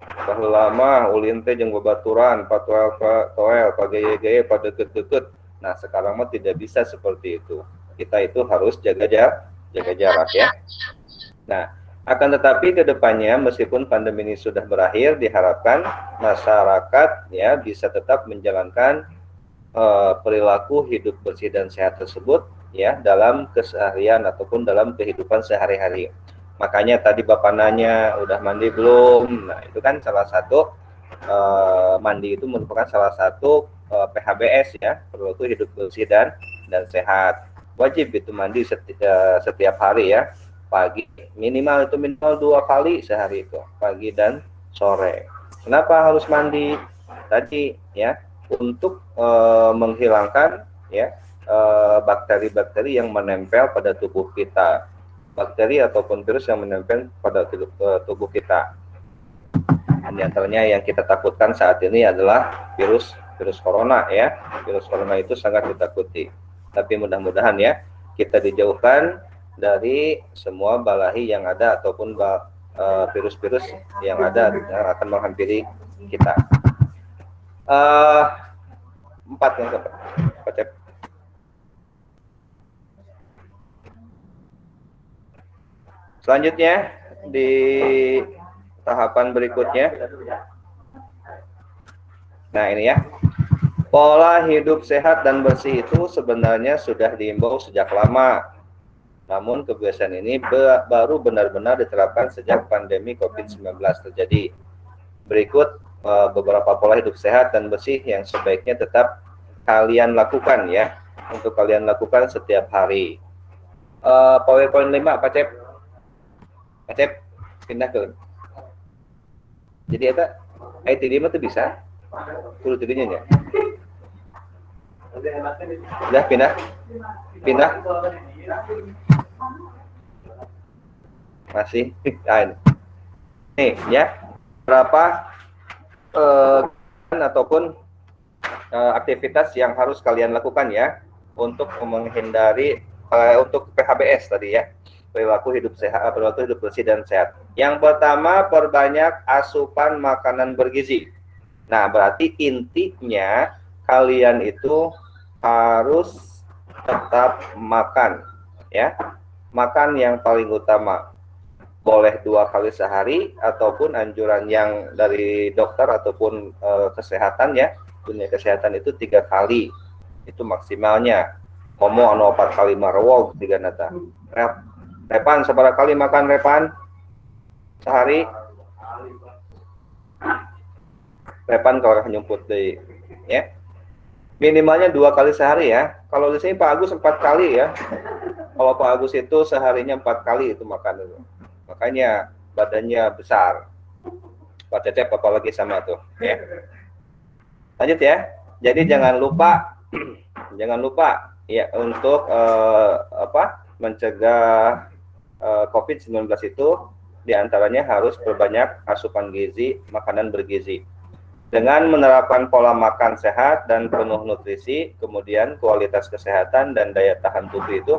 Bahwa lama ulin teh jeung babaturan toel pagaya-gaya pada deket-deket. Nah, sekarang mah tidak bisa seperti itu. Kita itu harus jaga jarak ya. Nah, akan tetapi ke depannya meskipun pandemi ini sudah berakhir, diharapkan masyarakat ya bisa tetap menjalankan perilaku hidup bersih dan sehat tersebut ya dalam keseharian ataupun dalam kehidupan sehari-hari. Makanya tadi Bapak nanya udah mandi belum? Nah, itu kan salah satu mandi itu merupakan salah satu PHBS ya, perilaku hidup bersih dan sehat. Wajib itu mandi setiap hari ya. Pagi minimal 2 kali sehari itu, pagi dan sore. Kenapa harus mandi? Tadi ya untuk menghilangkan ya bakteri-bakteri yang menempel pada tubuh kita, bakteri ataupun virus yang menempel pada tubuh kita. Di antaranya yang kita takutkan saat ini adalah virus corona ya. Virus corona itu sangat ditakuti. Tapi mudah-mudahan ya kita dijauhkan dari semua balahi yang ada ataupun virus-virus yang ada yang akan menghampiri kita. 4 yang keempat. Selanjutnya di tahapan berikutnya. Nah, ini ya. Pola hidup sehat dan bersih itu sebenarnya sudah diimbau sejak lama. Namun kebiasaan ini baru benar-benar diterapkan sejak pandemi COVID-19 terjadi. Berikut beberapa pola hidup sehat dan bersih yang sebaiknya tetap kalian lakukan ya. Untuk kalian lakukan setiap hari. PowerPoint 5 Pak Cep. Pak Cep, pindah ke. Jadi apa? IT mah tuh bisa. Kudu tidinya ya. Udah pindah. Masih. Nih ya. Berapa ataupun aktivitas yang harus kalian lakukan ya untuk menghindari untuk PHBS tadi ya, perilaku hidup sehat, perilaku hidup bersih dan sehat. Yang pertama, perbanyak asupan makanan bergizi. Nah, berarti intinya kalian itu harus tetap makan ya, makan yang paling utama. Boleh 2 kali sehari ataupun anjuran yang dari dokter ataupun kesehatan ya, dunia kesehatan itu 3 kali itu maksimalnya. Komo anu 4 kali marwog 3 nata. Repan seberapa kali makan Repan sehari? Repan kalau nyumput deh ya. Minimalnya 2 kali sehari ya. Kalau di sini Pak Agus 4 kali ya. Kalau Pak Agus itu seharinya 4 kali itu makan itu. Makanya badannya besar. Pak Cecep apalagi sama tuh ya. Lanjut ya. Jadi jangan lupa ya untuk mencegah COVID-19 itu diantaranya harus perbanyak asupan gizi, makanan bergizi. Dengan menerapkan pola makan sehat dan penuh nutrisi, kemudian kualitas kesehatan dan daya tahan tubuh itu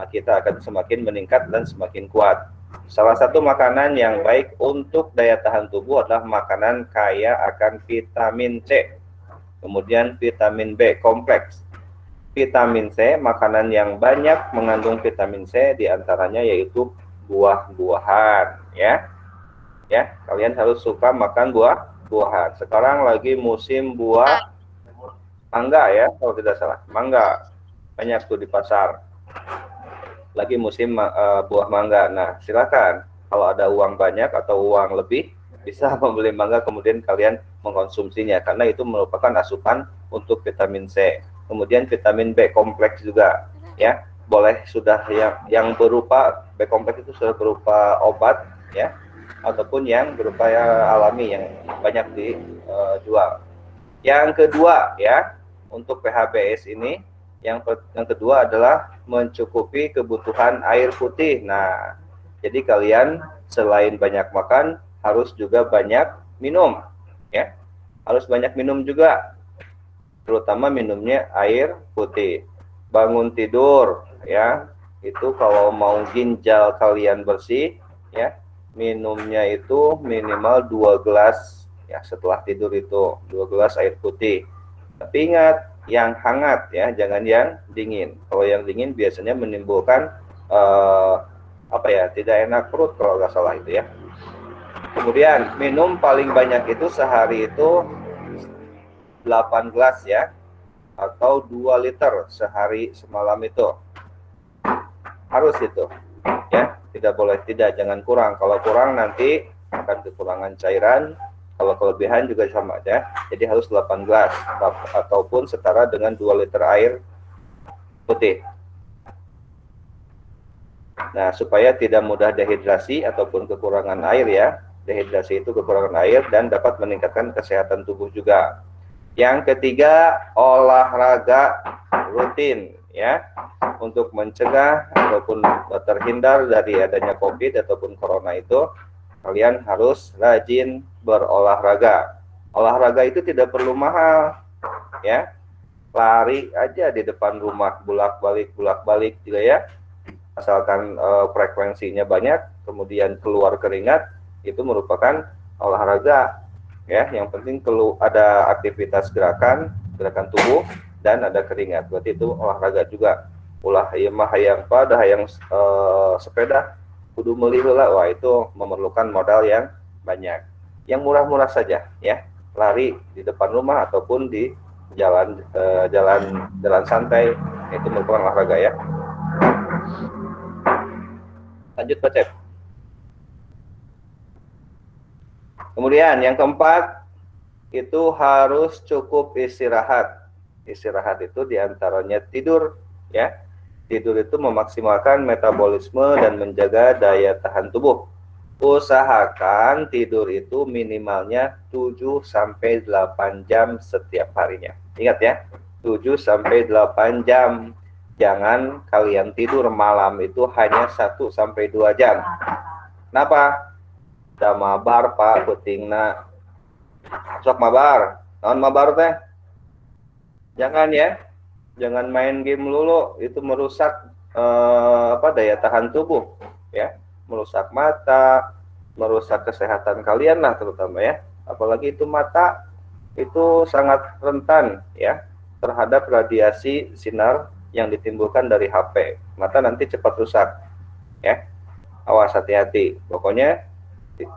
kita akan semakin meningkat dan semakin kuat. Salah satu makanan yang baik untuk daya tahan tubuh adalah makanan kaya akan vitamin C, kemudian vitamin B kompleks. Vitamin C, makanan yang banyak mengandung vitamin C diantaranya yaitu buah-buahan ya. Ya, kalian harus suka makan buah-buahan. Sekarang lagi musim buah mangga ya, kalau tidak salah. Mangga banyak tuh di pasar. Lagi musim buah mangga. Nah, silakan kalau ada uang banyak atau uang lebih bisa membeli mangga kemudian kalian mengkonsumsinya karena itu merupakan asupan untuk vitamin C. kemudian vitamin B kompleks juga ya. Boleh sudah yang berupa B kompleks itu sudah berupa obat ya, ataupun yang berupa alami yang banyak dijual. Yang kedua ya, untuk PHBS ini yang kedua adalah mencukupi kebutuhan air putih. Nah, jadi kalian selain banyak makan harus juga banyak minum ya. Harus banyak minum juga, terutama minumnya air putih. Bangun tidur ya, itu kalau mau ginjal kalian bersih ya, minumnya itu minimal 2 gelas ya, setelah tidur itu 2 gelas air putih. Tapi ingat, yang hangat ya, jangan yang dingin. Kalau yang dingin biasanya menimbulkan tidak enak perut kalau nggak salah itu ya. Kemudian minum paling banyak itu sehari itu 8 gelas ya, atau 2 liter sehari semalam itu. Harus itu ya, tidak boleh tidak, jangan kurang. Kalau kurang nanti akan kekurangan cairan, kalau kelebihan juga sama aja. Jadi harus 8 gelas ataupun setara dengan 2 liter air putih. Nah, supaya tidak mudah dehidrasi ataupun kekurangan air ya. Dehidrasi itu kekurangan air dan dapat meningkatkan kesehatan tubuh juga. Yang ketiga, olahraga rutin ya, untuk mencegah ataupun terhindar dari adanya COVID ataupun corona itu. Kalian harus rajin berolahraga. Olahraga itu tidak perlu mahal ya. Lari aja di depan rumah, bolak-balik juga ya. Asalkan frekuensinya banyak, kemudian keluar keringat, itu merupakan olahraga ya. Yang penting ada aktivitas gerakan tubuh dan ada keringat, berarti itu olahraga juga. Ulah hayang pada hayang sepeda kudu meuli heula, wah itu memerlukan modal yang banyak. Yang murah-murah saja ya, lari di depan rumah ataupun di jalan santai, itu merupakan olahraga ya. Lanjut Pak Cep. Kemudian yang keempat, itu harus cukup istirahat. Istirahat itu diantaranya tidur ya. Tidur itu memaksimalkan metabolisme dan menjaga daya tahan tubuh. Usahakan tidur itu minimalnya 7-8 jam setiap harinya. Ingat ya, 7-8 jam. Jangan kalian tidur malam itu hanya 1-2 jam. Kenapa? Da mabar Pak betingna. Sok mabar. Naon mabar teh? Jangan ya. Jangan main game dulu, itu merusak daya tahan tubuh ya, merusak mata, merusak kesehatan kalian lah terutama ya. Apalagi itu mata itu sangat rentan ya terhadap radiasi sinar yang ditimbulkan dari HP. Mata nanti cepat rusak ya. Awas, hati-hati. Pokoknya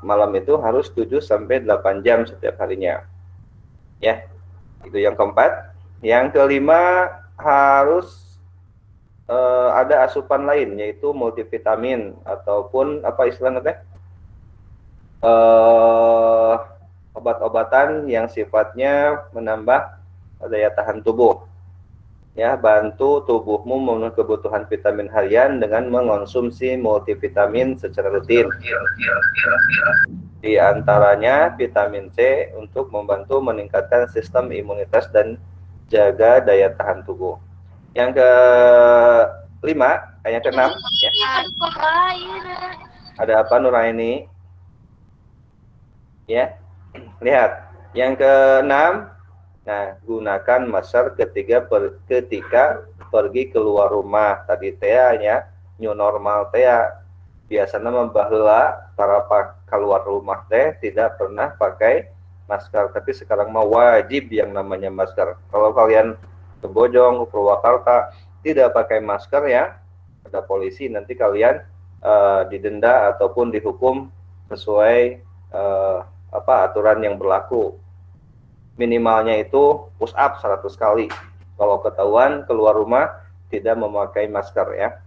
malam itu harus 7-8 jam setiap harinya. Ya. Itu yang keempat. Yang kelima, harus ada asupan lain, yaitu multivitamin ataupun apa istilahnya teh, obat-obatan yang sifatnya menambah daya tahan tubuh ya, bantu tubuhmu memenuhi kebutuhan vitamin harian dengan mengonsumsi multivitamin secara rutin. Di antaranya vitamin C untuk membantu meningkatkan sistem imunitas dan jaga daya tahan tubuh. Yang kelima, yang keenam ya. Ada apa Nuraini? Ya, lihat. Yang keenam, nah, gunakan masker ketika pergi keluar rumah. Tadi nya new normal biasanya membaheula para keluar rumah tidak pernah pakai masker, tapi sekarang mau wajib yang namanya masker. Kalau kalian ke Bojong, ke Purwakarta tidak pakai masker ya, ada polisi, nanti kalian didenda ataupun dihukum sesuai aturan yang berlaku. Minimalnya itu push up 100 kali kalau ketahuan keluar rumah tidak memakai masker ya.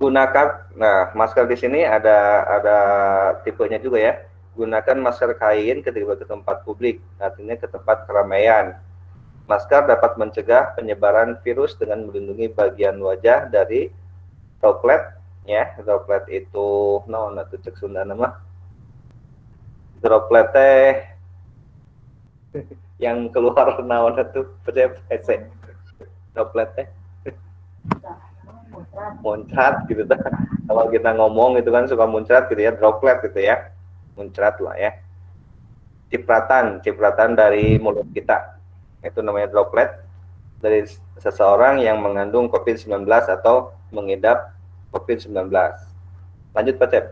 Gunakan, nah masker di sini ada tipenya juga ya. Gunakan masker kain ketika ke tempat publik, artinya ke tempat keramaian. Masker dapat mencegah penyebaran virus dengan melindungi bagian wajah dari droplet, ya. Droplet itu naon atuh cek Sunda nama? Droplet teh yang keluar naon atuh? Hese. Droplet teh muncrat gitu. Kalau kita ngomong itu kan suka muncrat gitu ya, droplet gitu ya. Muncrat lah ya. Cipratan dari mulut kita. Itu namanya droplet dari seseorang yang mengandung COVID-19 atau mengidap COVID-19. Lanjut Pak Cep.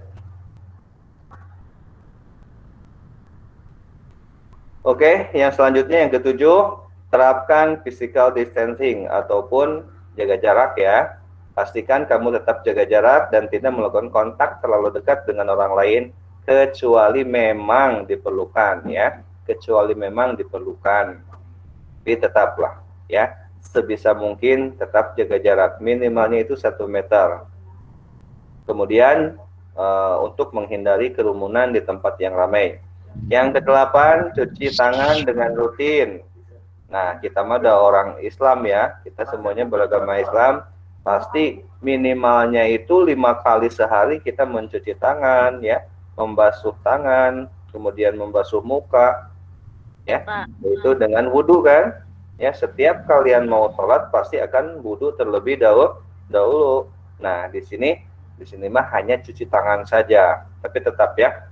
Oke, yang selanjutnya yang ketujuh, terapkan physical distancing ataupun jaga jarak ya. Pastikan kamu tetap jaga jarak dan tidak melakukan kontak terlalu dekat dengan orang lain kecuali memang diperlukan ya. Kecuali memang diperlukan. Tapi tetaplah ya, sebisa mungkin tetap jaga jarak, minimalnya itu 1 meter. Kemudian untuk menghindari kerumunan di tempat yang ramai. Yang ke-8, cuci tangan dengan rutin. Nah, kita mah ada orang Islam ya, kita semuanya beragama Islam, pasti minimalnya itu 5 kali sehari kita mencuci tangan ya, membasuh tangan, kemudian membasuh muka ya, itu dengan wudhu kan ya. Setiap kalian mau sholat pasti akan wudhu terlebih dahulu. Nah, di sini mah hanya cuci tangan saja, tapi tetap ya,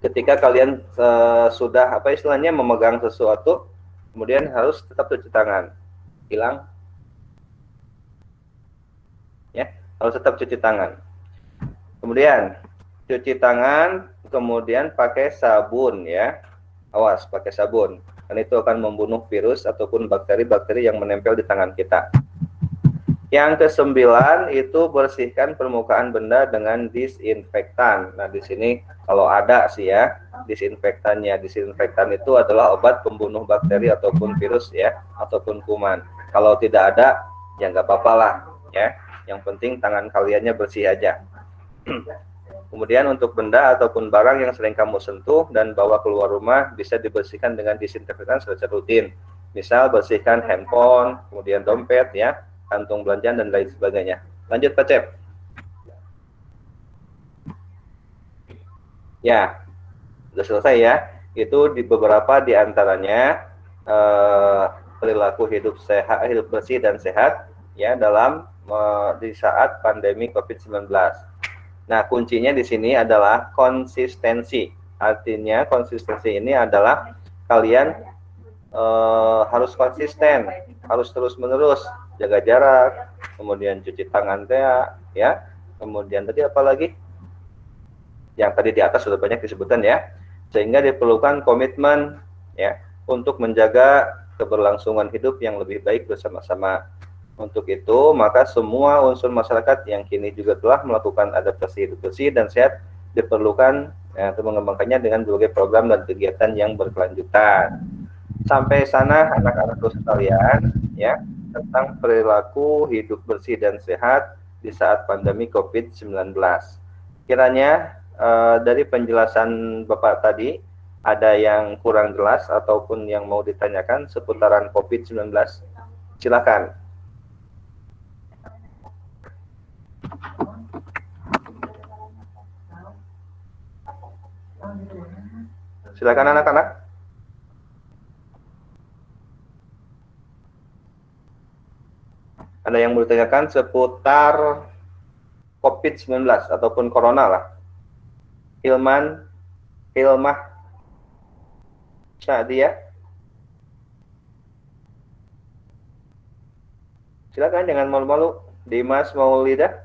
ketika kalian sudah apa istilahnya memegang sesuatu, kemudian harus tetap cuci tangan. Hilang ya, harus tetap cuci tangan. Kemudian cuci tangan, kemudian pakai sabun ya. Awas, pakai sabun. Dan itu akan membunuh virus ataupun bakteri-bakteri yang menempel di tangan kita. Yang ke-9 itu bersihkan permukaan benda dengan disinfektan. Nah, di sini kalau ada sih ya disinfektannya. Disinfektan itu adalah obat pembunuh bakteri ataupun virus ya, ataupun kuman. Kalau tidak ada, ya nggak apa-apa lah ya. Yang penting tangan kaliannya bersih aja. Kemudian untuk benda ataupun barang yang sering kamu sentuh dan bawa keluar rumah bisa dibersihkan dengan disinfektan secara rutin. Misal bersihkan handphone, kemudian dompet ya, kantung belanjaan dan lain sebagainya. Lanjut Pak Cep. Ya, sudah selesai ya. Itu di beberapa di antaranya perilaku hidup sehat, hidup bersih dan sehat ya dalam di saat pandemi COVID-19. Nah, kuncinya di sini adalah konsistensi. Artinya konsistensi ini adalah kalian harus konsisten, harus terus-menerus jaga jarak, kemudian cuci tangan ya, kemudian tadi apa lagi? Yang tadi di atas sudah banyak disebutkan ya. Sehingga diperlukan komitmen ya untuk menjaga keberlangsungan hidup yang lebih baik bersama-sama. Untuk itu, maka semua unsur masyarakat yang kini juga telah melakukan adaptasi hidup bersih dan sehat diperlukan ya, untuk mengembangkannya dengan berbagai program dan kegiatan yang berkelanjutan. Sampai sana anak-anakku sekalian ya, tentang perilaku hidup bersih dan sehat di saat pandemi COVID-19. Kiranya dari penjelasan Bapak tadi ada yang kurang jelas ataupun yang mau ditanyakan seputaran COVID-19, silakan. Silakan anak-anak. Ada yang mau ditanyakan seputar COVID-19 ataupun Corona lah. Hilman, Hilmah, Syadia. Silakan, jangan malu-malu. Dimas Maulidan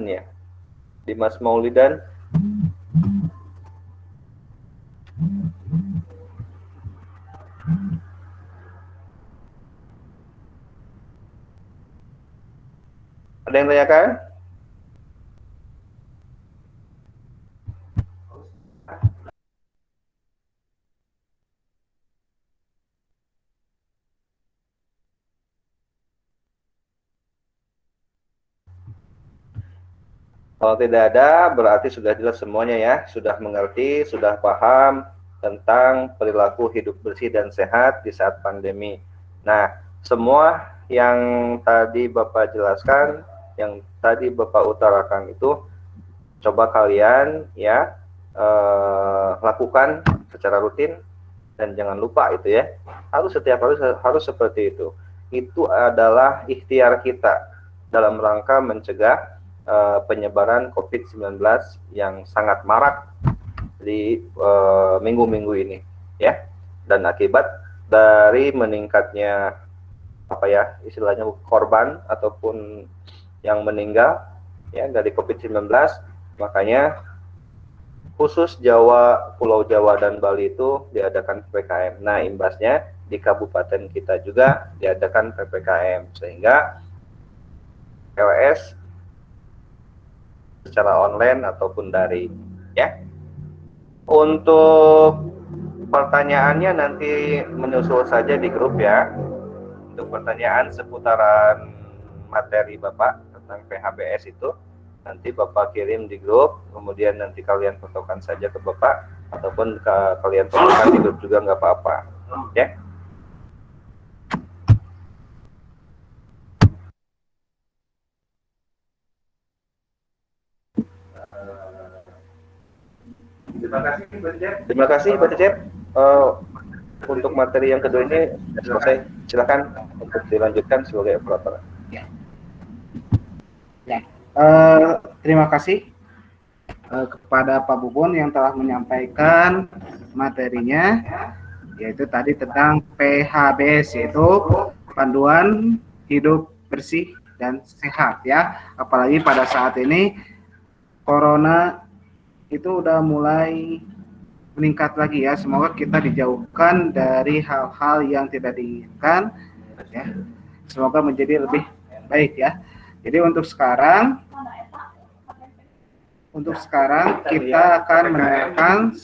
ya. Dimas Maulidan. Ada yang tanyakan? Kalau tidak ada, berarti sudah jelas semuanya ya, sudah mengerti, sudah paham tentang perilaku hidup bersih dan sehat di saat pandemi. Nah, semua yang tadi Bapak jelaskan, yang tadi Bapak utarakan itu, coba kalian ya lakukan secara rutin dan jangan lupa itu ya, harus setiap hari harus seperti itu. Itu adalah ikhtiar kita dalam rangka mencegah penyebaran COVID-19 yang sangat marak di minggu-minggu ini ya, dan akibat dari meningkatnya apa ya istilahnya korban ataupun yang meninggal ya dari COVID-19, makanya khusus Jawa, Pulau Jawa dan Bali itu diadakan PPKM. Nah, imbasnya di kabupaten kita juga diadakan PPKM sehingga LS secara online ataupun daring ya. Untuk pertanyaannya nanti menyusul saja di grup ya. Untuk pertanyaan seputaran materi Bapak tentang PHBS itu nanti Bapak kirim di grup, kemudian nanti kalian fotokan saja ke Bapak ataupun kalian fotokan di grup juga nggak apa-apa ya. Terima kasih Pak Cecep. Untuk materi yang kedua ini selesai. Silakan untuk dilanjutkan sebagai operator. Terima kasih kepada Pak Bubun yang telah menyampaikan materinya, yaitu tadi tentang PHBS, yaitu panduan hidup bersih dan sehat ya. Apalagi pada saat ini corona itu udah mulai meningkat lagi ya. Semoga kita dijauhkan dari hal-hal yang tidak diinginkan ya. Semoga menjadi lebih baik ya. Jadi untuk sekarang kita akan mendengarkan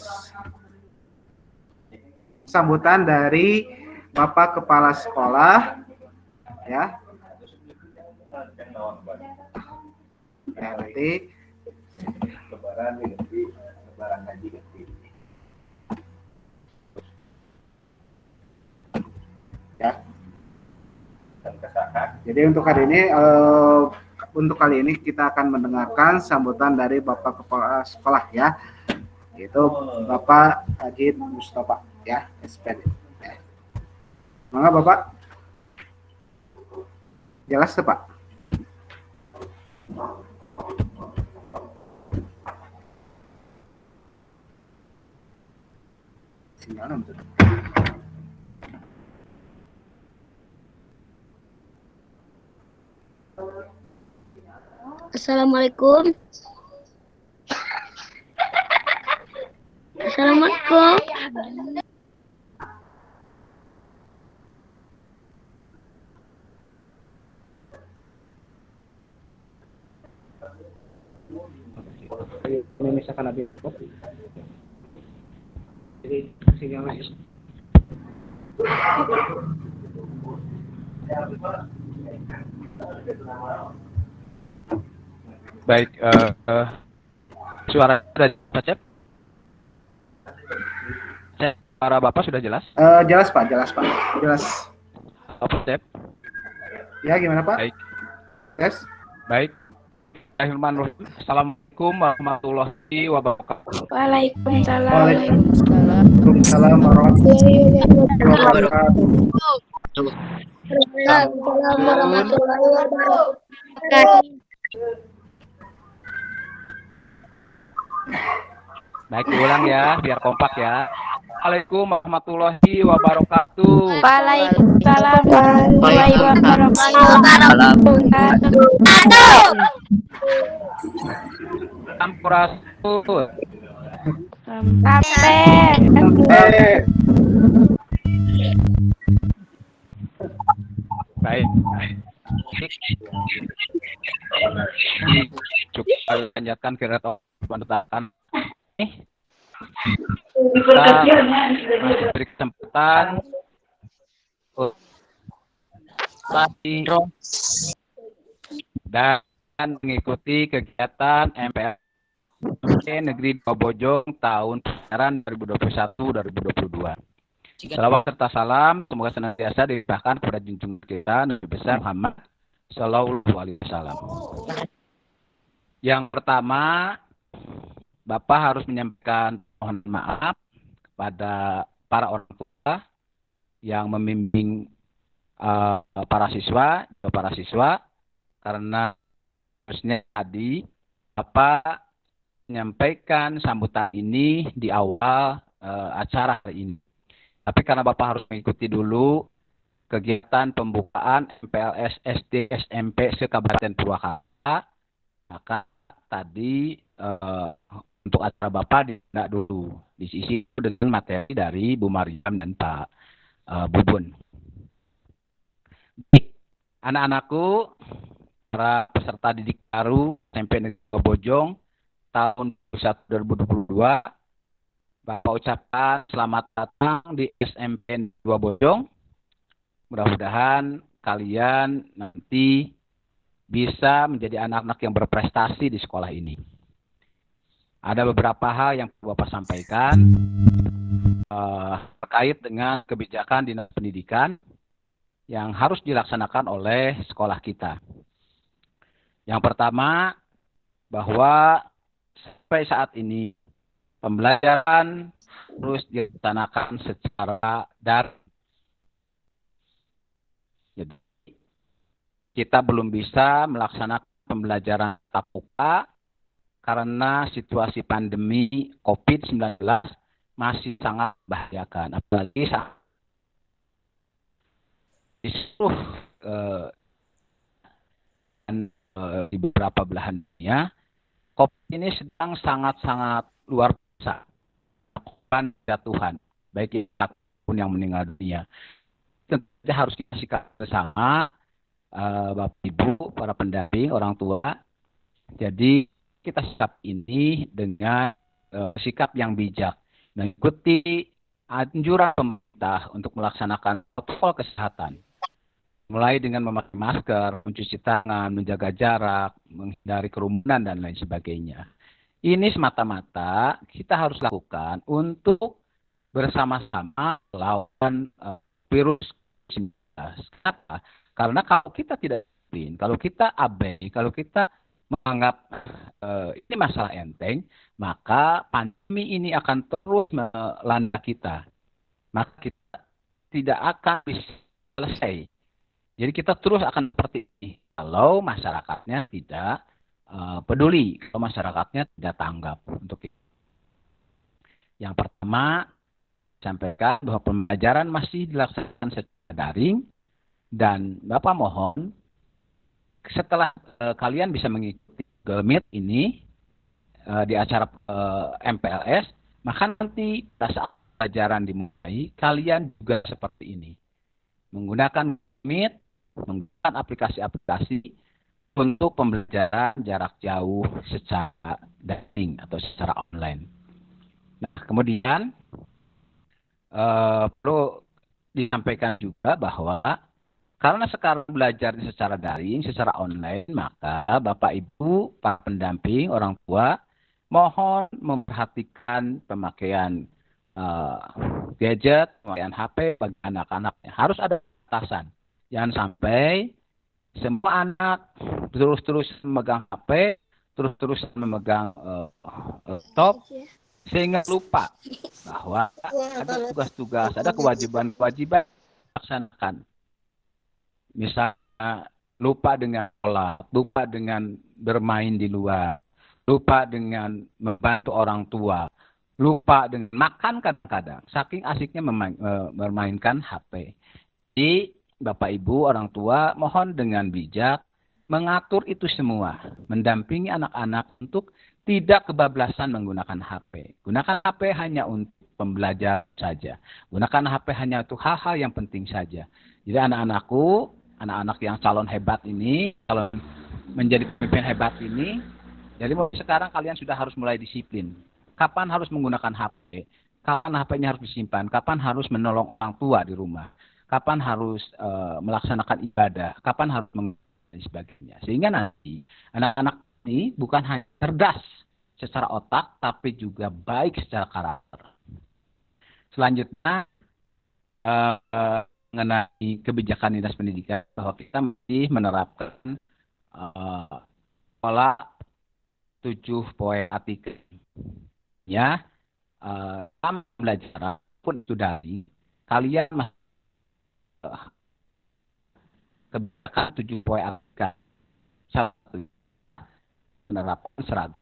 sambutan dari Bapak Kepala Sekolah ya. Ya, nanti lebaran haji ya. Jadi untuk kali ini kita akan mendengarkan sambutan dari Bapak Kepala Sekolah ya, yaitu Bapak Haji Mustafa ya, SPD. Ya. Mangga Bapak. Jelas tuh Pak. Sinyalnya betul. Assalamualaikum. Assalamualaikum. Ini misalkan habis jadi sinyalnya baik. Suara sudah Cep? Suara Bapak sudah jelas? Jelas Pak, jelas. Cep? Ya gimana Pak? Baik. Yes. Baik. Bismillahirrahmanirrahim. Assalamualaikum warahmatullahi wabarakatuh. Waalaikumsalam. Waalaikumsalam warahmatullahi wabarakatuh. Waalaikumsalam warahmatullahi wabarakatuh. Baik, diulang ya, biar kompak ya. Assalamualaikum warahmatullahi wabarakatuh. Waalaikumsalam warahmatullahi wabarakatuh. Sampurasun. Sampai. Baik. Cukup lanjutkan ke pendaftaran. Kita masih beri kesempatan dan mengikuti kegiatan MPLS Negeri Bojong tahun pelajaran 2021-2022. Salawat serta salam semoga senantiasa dilimpahkan kepada junjungan kita Nabi besar Muhammad Sallallahu Alaihi Wasallam. Yang pertama, Bapak harus menyampaikan mohon maaf kepada para orang tua yang membimbing para siswa karena harusnya tadi Bapak menyampaikan sambutan ini di awal acara hari ini. Tapi karena Bapak harus mengikuti dulu kegiatan pembukaan MPLS SD SMP se-Kabupaten Purwakarta, maka tadi untuk acara Bapak tidak dulu diisi dengan materi dari Bu Mariam dan Pak Bubun. Anak-anakku, para peserta didik baru SMP Negeri Bojong tahun 2022, Bapak ucapkan selamat datang di SMP 2 Bojong. Mudah-mudahan kalian nanti bisa menjadi anak-anak yang berprestasi di sekolah ini. Ada beberapa hal yang Bapak sampaikan terkait dengan kebijakan Dinas Pendidikan yang harus dilaksanakan oleh sekolah kita. Yang pertama, bahwa sampai saat ini pembelajaran terus dilaksanakan secara daring. Jadi, kita belum bisa melaksanakan pembelajaran tatap muka karena situasi pandemi COVID-19 masih sangat membahayakan. Apalagi saat di beberapa belahan dunia, COVID ini sedang sangat-sangat luar biasa. Tuhan, baik pun yang meninggal dunia. Tentu saja harus kita sikap bersama, Bapak Ibu, para pendamping, orang tua. Jadi kita sikap ini dengan sikap yang bijak, mengikuti anjuran pemerintah untuk melaksanakan protokol kesehatan. Mulai dengan memakai masker, mencuci tangan, menjaga jarak, menghindari kerumunan, dan lain sebagainya. Ini semata-mata kita harus lakukan untuk bersama-sama melawan virus COVID-19. Kenapa? Karena kalau kita tidak disiplin, kalau kita abai, kalau kita menganggap ini masalah enteng, maka pandemi ini akan terus melanda kita. Maka kita tidak akan bisa selesai. Jadi kita terus akan seperti ini kalau masyarakatnya tidak peduli, kalau masyarakatnya tidak tanggap untuk itu. Yang pertama, sampaikan bahwa pembelajaran masih dilaksanakan secara daring, dan Bapak mohon setelah kalian bisa mengikuti Google Meet ini di acara MPLS, maka nanti pada saat pelajaran dimulai, kalian juga seperti ini. Menggunakan Meet, menggunakan aplikasi-aplikasi untuk pembelajaran jarak jauh secara daring atau secara online. Nah, kemudian perlu disampaikan juga bahwa karena sekarang belajar secara daring, secara online, maka Bapak Ibu, para pendamping, orang tua, mohon memperhatikan pemakaian gadget, pemakaian HP bagi anak-anaknya. Harus ada batasan. Jangan sampai semua anak terus-terus memegang HP, terus-terus memegang laptop, sehingga lupa bahwa ada tugas-tugas, ada kewajiban-kewajiban dilaksanakan. Misalnya lupa dengan sholat, lupa dengan bermain di luar, lupa dengan membantu orang tua, lupa dengan makan kadang-kadang, saking asiknya bermainkan HP. Jadi Bapak Ibu orang tua mohon dengan bijak mengatur itu semua, mendampingi anak-anak untuk tidak kebablasan menggunakan HP. Gunakan HP hanya untuk pembelajaran saja. Gunakan HP hanya untuk hal-hal yang penting saja. Jadi anak-anakku, anak-anak yang calon hebat ini, calon menjadi pemimpin hebat ini, jadi sekarang kalian sudah harus mulai disiplin. Kapan harus menggunakan HP? Kapan HP-nya harus disimpan? Kapan harus menolong orang tua di rumah? Kapan harus melaksanakan ibadah, kapan harus dan sebagainya. Sehingga nanti anak-anak ini bukan hanya cerdas secara otak, tapi juga baik secara karakter. Selanjutnya, mengenai kebijakan Dinas Pendidikan, bahwa kita masih menerapkan pola 7 poin ATIK. Ya, dalam pembelajaran pun itu dari kalian masih kebijakan 7 poin ATIK. Satu, menerapkan seragam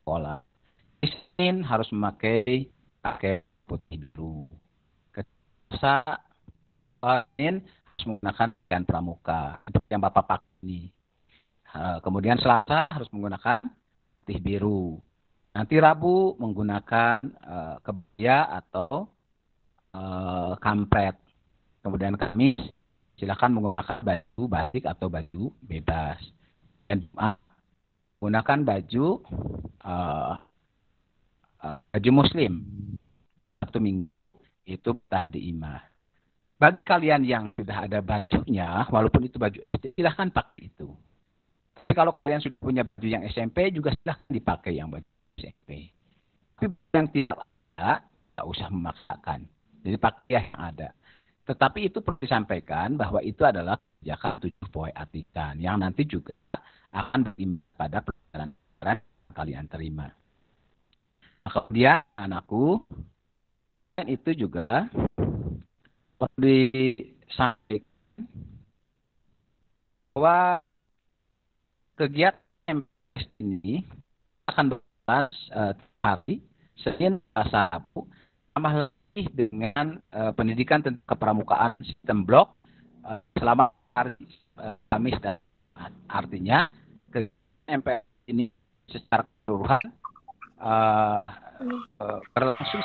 sekolah. Senin harus memakai putih dulu. Ketika Senin harus menggunakan pakaian pramuka seperti yang Bapak pakai ini. Kemudian Selasa harus menggunakan putih biru. Nanti Rabu menggunakan kebaya atau kampret. Kemudian Kamis silakan menggunakan baju batik atau baju bebas. Dan Jumat menggunakan baju Muslim. Sabtu Minggu itu tadi imah. Bagi kalian yang sudah ada bajunya, walaupun itu baju silahkan pakai itu. Tapi kalau kalian sudah punya baju yang SMP juga silahkan dipakai yang baju SMP. Tapi yang tidak ada, tidak usah memaksakan. Jadi pakai yang ada. Tetapi itu perlu disampaikan bahwa itu adalah kebijakan 7 poin atikan yang nanti juga akan berimbas pada pelajaran yang kalian terima. Nah, kemudian anakku, dan itu juga perlu disampaikan bahwa kegiatan MPS ini akan berbahas hari Senin, Selasa, Rabu, tambah lagi dengan pendidikan tentang kepramukaan sistem blok selama hari Kamis dan artinya MPS ini secara keseluruhan berlangsung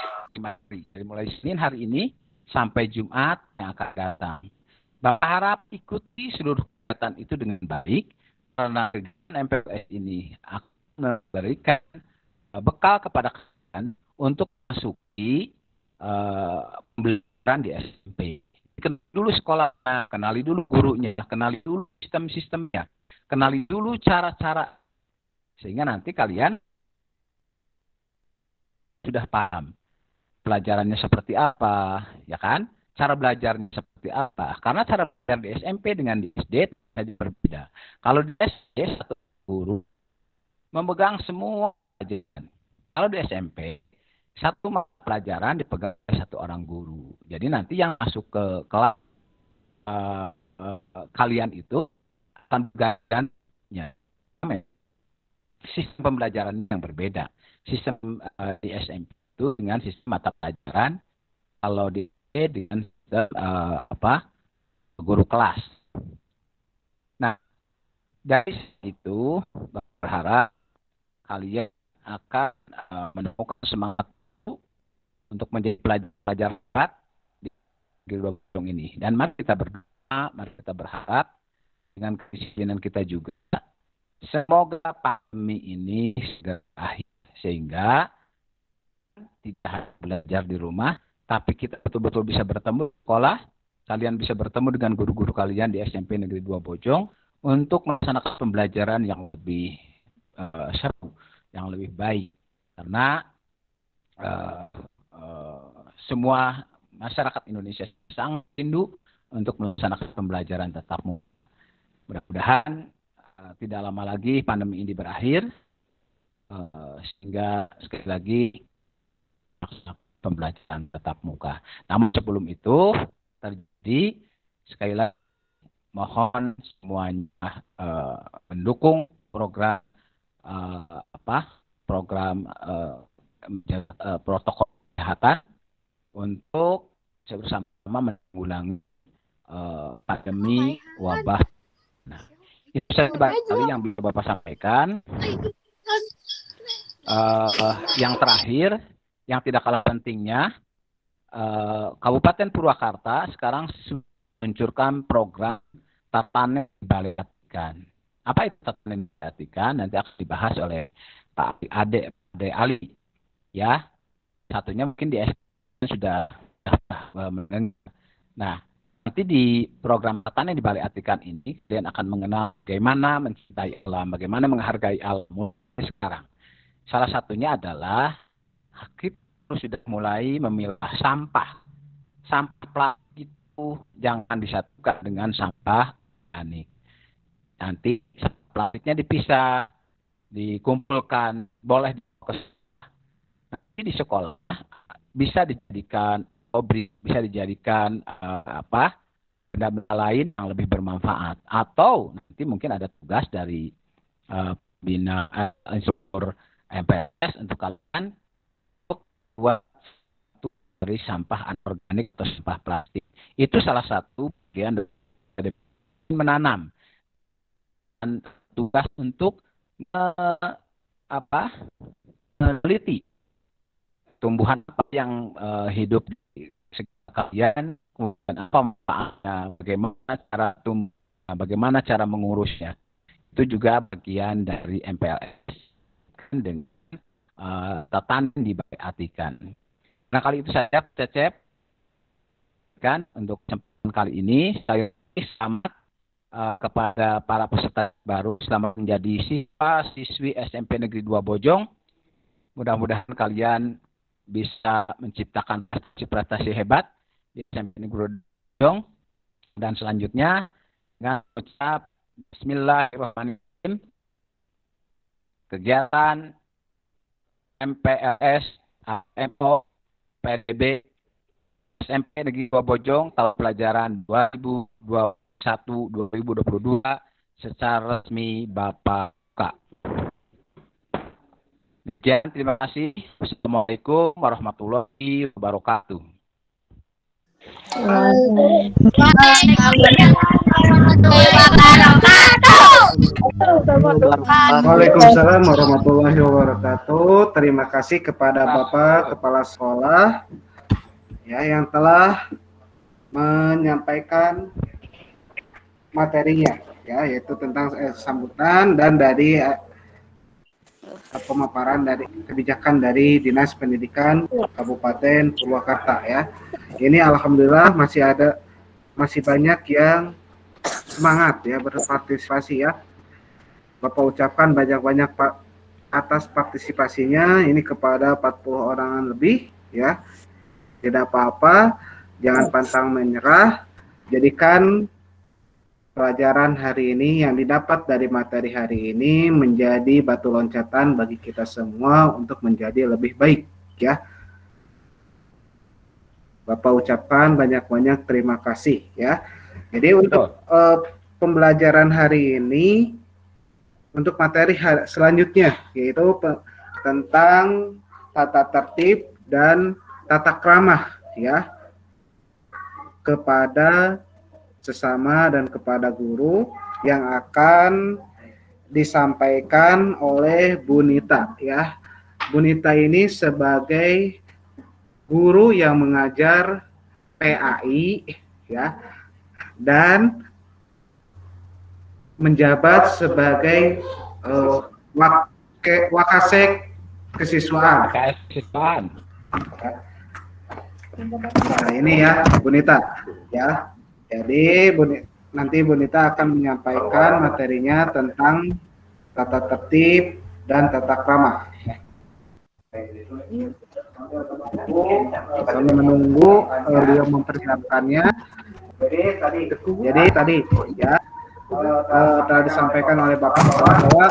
dari mulai Senin hari ini sampai Jumat yang akan datang. Bapak harap ikuti seluruh kegiatan itu dengan baik karena MPS ini akan memberikan bekal kepada kalian untuk masuki pembelajaran di SMP. Kenali dulu sekolahnya, kenali dulu gurunya, kenali dulu sistem-sistemnya, kenali dulu cara-cara sehingga nanti kalian sudah paham pelajarannya seperti apa, ya kan? Cara belajarnya seperti apa? Karena cara belajar di SMP dengan di SD jadi berbeda. Kalau di SD satu guru memegang semua pelajaran. Kalau di SMP satu pelajaran dipegang oleh satu orang guru. Jadi nanti yang masuk ke kelas kalian itu akan bergantinya. Sistem pembelajaran yang berbeda. Sistem di SMP itu dengan sistem mata pelajaran, kalau di dengan guru kelas. Nah, dari itu berharap kalian akan menemukan semangat untuk menjadi pelajar di G2 Bojong ini. Dan mari kita berdoa, mari kita berharap dengan kedisiplinan kita juga. Semoga pandemi ini segera berakhir sehingga tidak hanya belajar di rumah, tapi kita betul-betul bisa bertemu di sekolah, kalian bisa bertemu dengan guru-guru kalian di SMP Negeri 2 Bojong untuk melaksanakan pembelajaran yang lebih seru, yang lebih baik. Karena semua masyarakat Indonesia sangat rindu untuk melaksanakan pembelajaran tatap muka. Mudah-mudahan tidak lama lagi pandemi ini berakhir, sehingga sekali lagi pembelajaran tatap muka. Namun sebelum itu terjadi, sekali lagi mohon semuanya mendukung program protokol kesehatan untuk bersama-sama menanggulangi pandemi wabah. Nah, itu saya barangkali yang bisa Bapak sampaikan. Yang terakhir, yang tidak kalah pentingnya, Kabupaten Purwakarta sekarang meluncurkan program tatanan Balai Atikan. Apa itu tatanan Balai Atikan? Nanti akan dibahas oleh Pak Ade Ali. Ya, satunya mungkin di SD sudah mendengar. Nah, nanti di program tatanan di Balai Atikan ini, kalian akan mengenal bagaimana mencintai alam, bagaimana menghargai alam mulai sekarang. Salah satunya adalah kita sudah mulai memilah sampah. Sampah plastik itu jangan disatukan dengan sampah organik. Nanti plastiknya dipisah, dikumpulkan, boleh nanti di sekolah bisa dijadikan benda-benda lain yang lebih bermanfaat, atau nanti mungkin ada tugas dari bina instruktur MPLS untuk kalian untuk buat dari sampah anorganik atau sampah plastik. Itu salah satu bagian dari menanam dan tugas untuk meneliti tumbuhan apa yang hidup di sekitar kalian, kemudian apa manfaatnya, bagaimana cara mengurusnya. Itu juga bagian dari MPLS dengan tatan diperhatikan. Nah, kali itu saya Cecep kan untuk kesempatan kali ini saya selamat kepada para peserta baru, selamat menjadi siswa-siswi SMP Negeri 2 Bojong. Mudah-mudahan kalian bisa menciptakan prestasi hebat di SMP Negeri 2 Bojong. Dan selanjutnya dengan ucap Bismillahirrahmanirrahim, kegiatan MPLS AMO PDB SMP Negeri 2 Bojong tahun pelajaran 2021-2022 secara resmi Bapak buka. Sekian, terima kasih. Assalamualaikum warahmatullahi wabarakatuh. Waalaikumsalam warahmatullahi wabarakatuh. Terima kasih kepada Bapak Kepala Sekolah ya yang telah menyampaikan materinya ya, yaitu tentang sambutan dan dari pemaparan dari kebijakan dari Dinas Pendidikan Kabupaten Purwakarta ya. Ini alhamdulillah masih banyak yang semangat ya berpartisipasi ya. Bapak ucapkan banyak-banyak atas partisipasinya ini kepada 40 orang lebih ya. Tidak apa-apa, jangan pantang menyerah. Jadikan pelajaran hari ini yang didapat dari materi hari ini menjadi batu loncatan bagi kita semua untuk menjadi lebih baik ya. Bapak ucapkan banyak-banyak terima kasih ya. Jadi untuk pembelajaran hari ini, untuk materi selanjutnya yaitu tentang tata tertib dan tata krama ya kepada sesama dan kepada guru yang akan disampaikan oleh Bu Nita ya. Bu Nita ini sebagai guru yang mengajar PAI ya dan menjabat sebagai wakasek kesiswaan. Nah, ini ya Bu Nita ya. Jadi nanti Bu Nita akan menyampaikan materinya tentang tata tertib dan tata krama. Kami menunggu beliau mempersiapkannya. Jadi tadi ya telah disampaikan oleh Bapak bahwa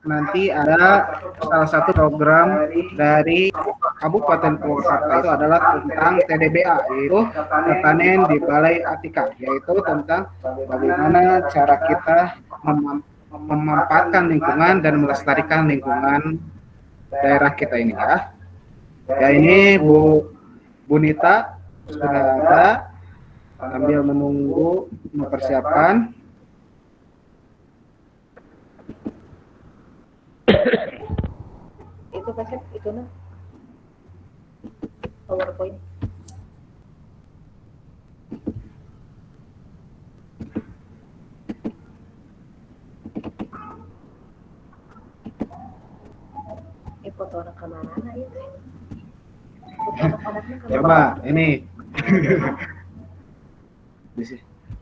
nanti ada salah satu program dari Kabupaten Purwakarta itu adalah tentang TDBA, yaitu pertanian di Balai Atika, yaitu tentang bagaimana cara kita memanfaatkan lingkungan dan melestarikan lingkungan daerah kita ini ya. Ya ini Bu Nita sudah ada, sambil menunggu mempersiapkan. Itu paket itu nah PowerPoint. Foto anak kemana itu? Coba ini.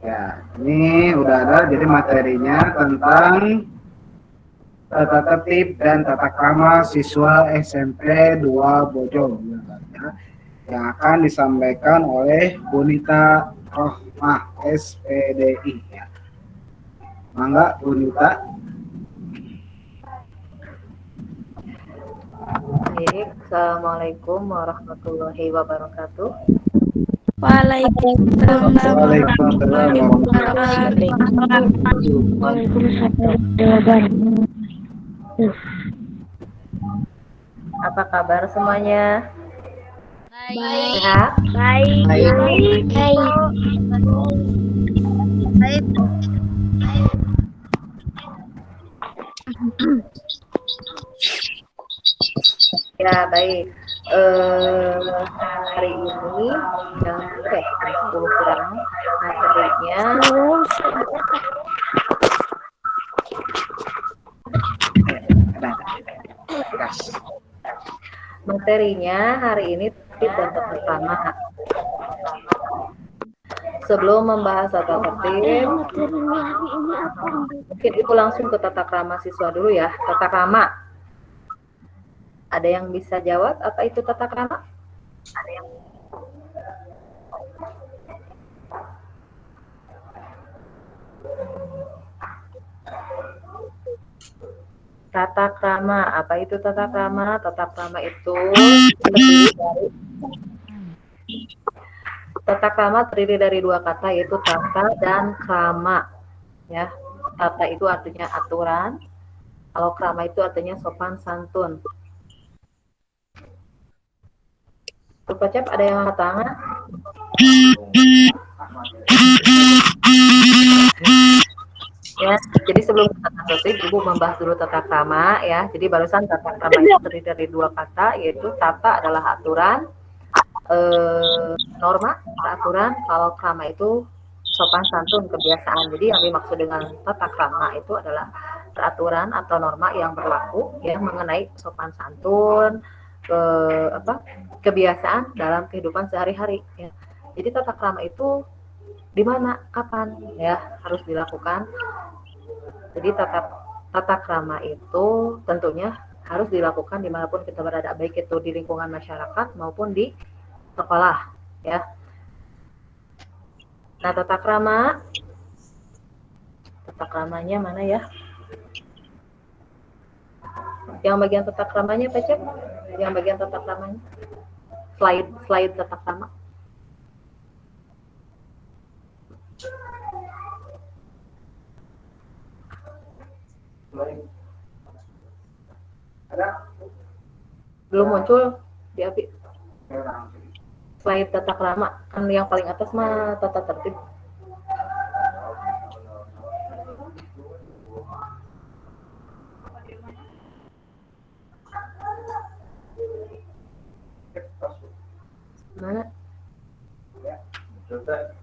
Ya, ini udah ada jadi materinya tentang tata tertib dan tata krama siswa SMP 2 Bojong yang akan disampaikan oleh Bunita Rohmah SPDI. Mangga Bunita. Baik, Assalamualaikum warahmatullahi wabarakatuh. Waalaikumsalam Waalaikumsalam warahmatullahi wabarakatuh. Apa kabar semuanya? Baik. Sehat? Baik. Baik. Ya, baik. Hari ini jam 10 kurang materinya hari ini tertib dan tata krama. Sebelum membahas tata tertib, mungkin Ibu langsung ke tata krama siswa dulu ya. Tata krama. Ada yang bisa jawab apa itu tata krama? Ada yang Tata krama, apa itu tata krama? Tata krama itu terdiri dari dua kata, yaitu tata dan krama. Ya, tata itu artinya aturan, kalau krama itu artinya sopan santun. Pak Cep, ada yang angkat tangan? Ya, jadi sebelum tata tertib, Ibu membahas dulu tata krama ya. Jadi barusan tata krama itu terdiri dari dua kata, yaitu tata adalah aturan, norma, peraturan, kalau krama itu sopan santun, kebiasaan. Jadi yang dimaksud dengan tata krama itu adalah peraturan atau norma yang berlaku ya mengenai sopan santun, kebiasaan dalam kehidupan sehari-hari ya. Jadi tata krama itu di mana, kapan ya harus dilakukan. Jadi tata krama itu tentunya harus dilakukan dimanapun kita berada, baik itu di lingkungan masyarakat maupun di sekolah ya. Nah, tata kramanya mana ya? Yang bagian tata kramanya Pak Cep? Yang bagian tata kramanya? Slide tata krama. Belum muncul di Abi. Slide tata krama, kan yang paling atas mah tata tertib. Mana?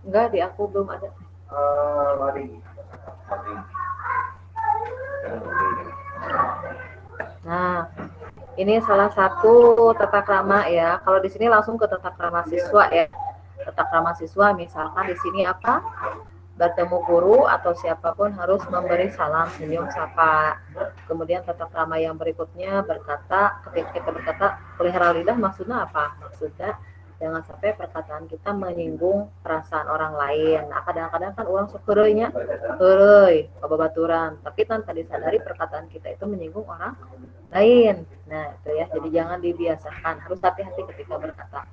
Enggak, di aku belum ada. Nah, ini salah satu tata krama ya. Kalau di sini langsung ke tata krama siswa ya. Tata krama siswa misalkan di sini apa? Bertemu guru atau siapapun harus memberi salam, senyum, sapa. Kemudian tata krama yang berikutnya berkata, ketika kita berkata pelihara lidah, maksudnya apa? Maksudnya jangan sampai perkataan kita menyinggung perasaan orang lain. Nah, kadang-kadang kan orang sok heureuy-nya, heureuy, babaturan, tapi tanpa disadari perkataan kita itu menyinggung orang lain. Nah, itu ya. Jadi jangan dibiasakan, harus hati-hati ketika berkata.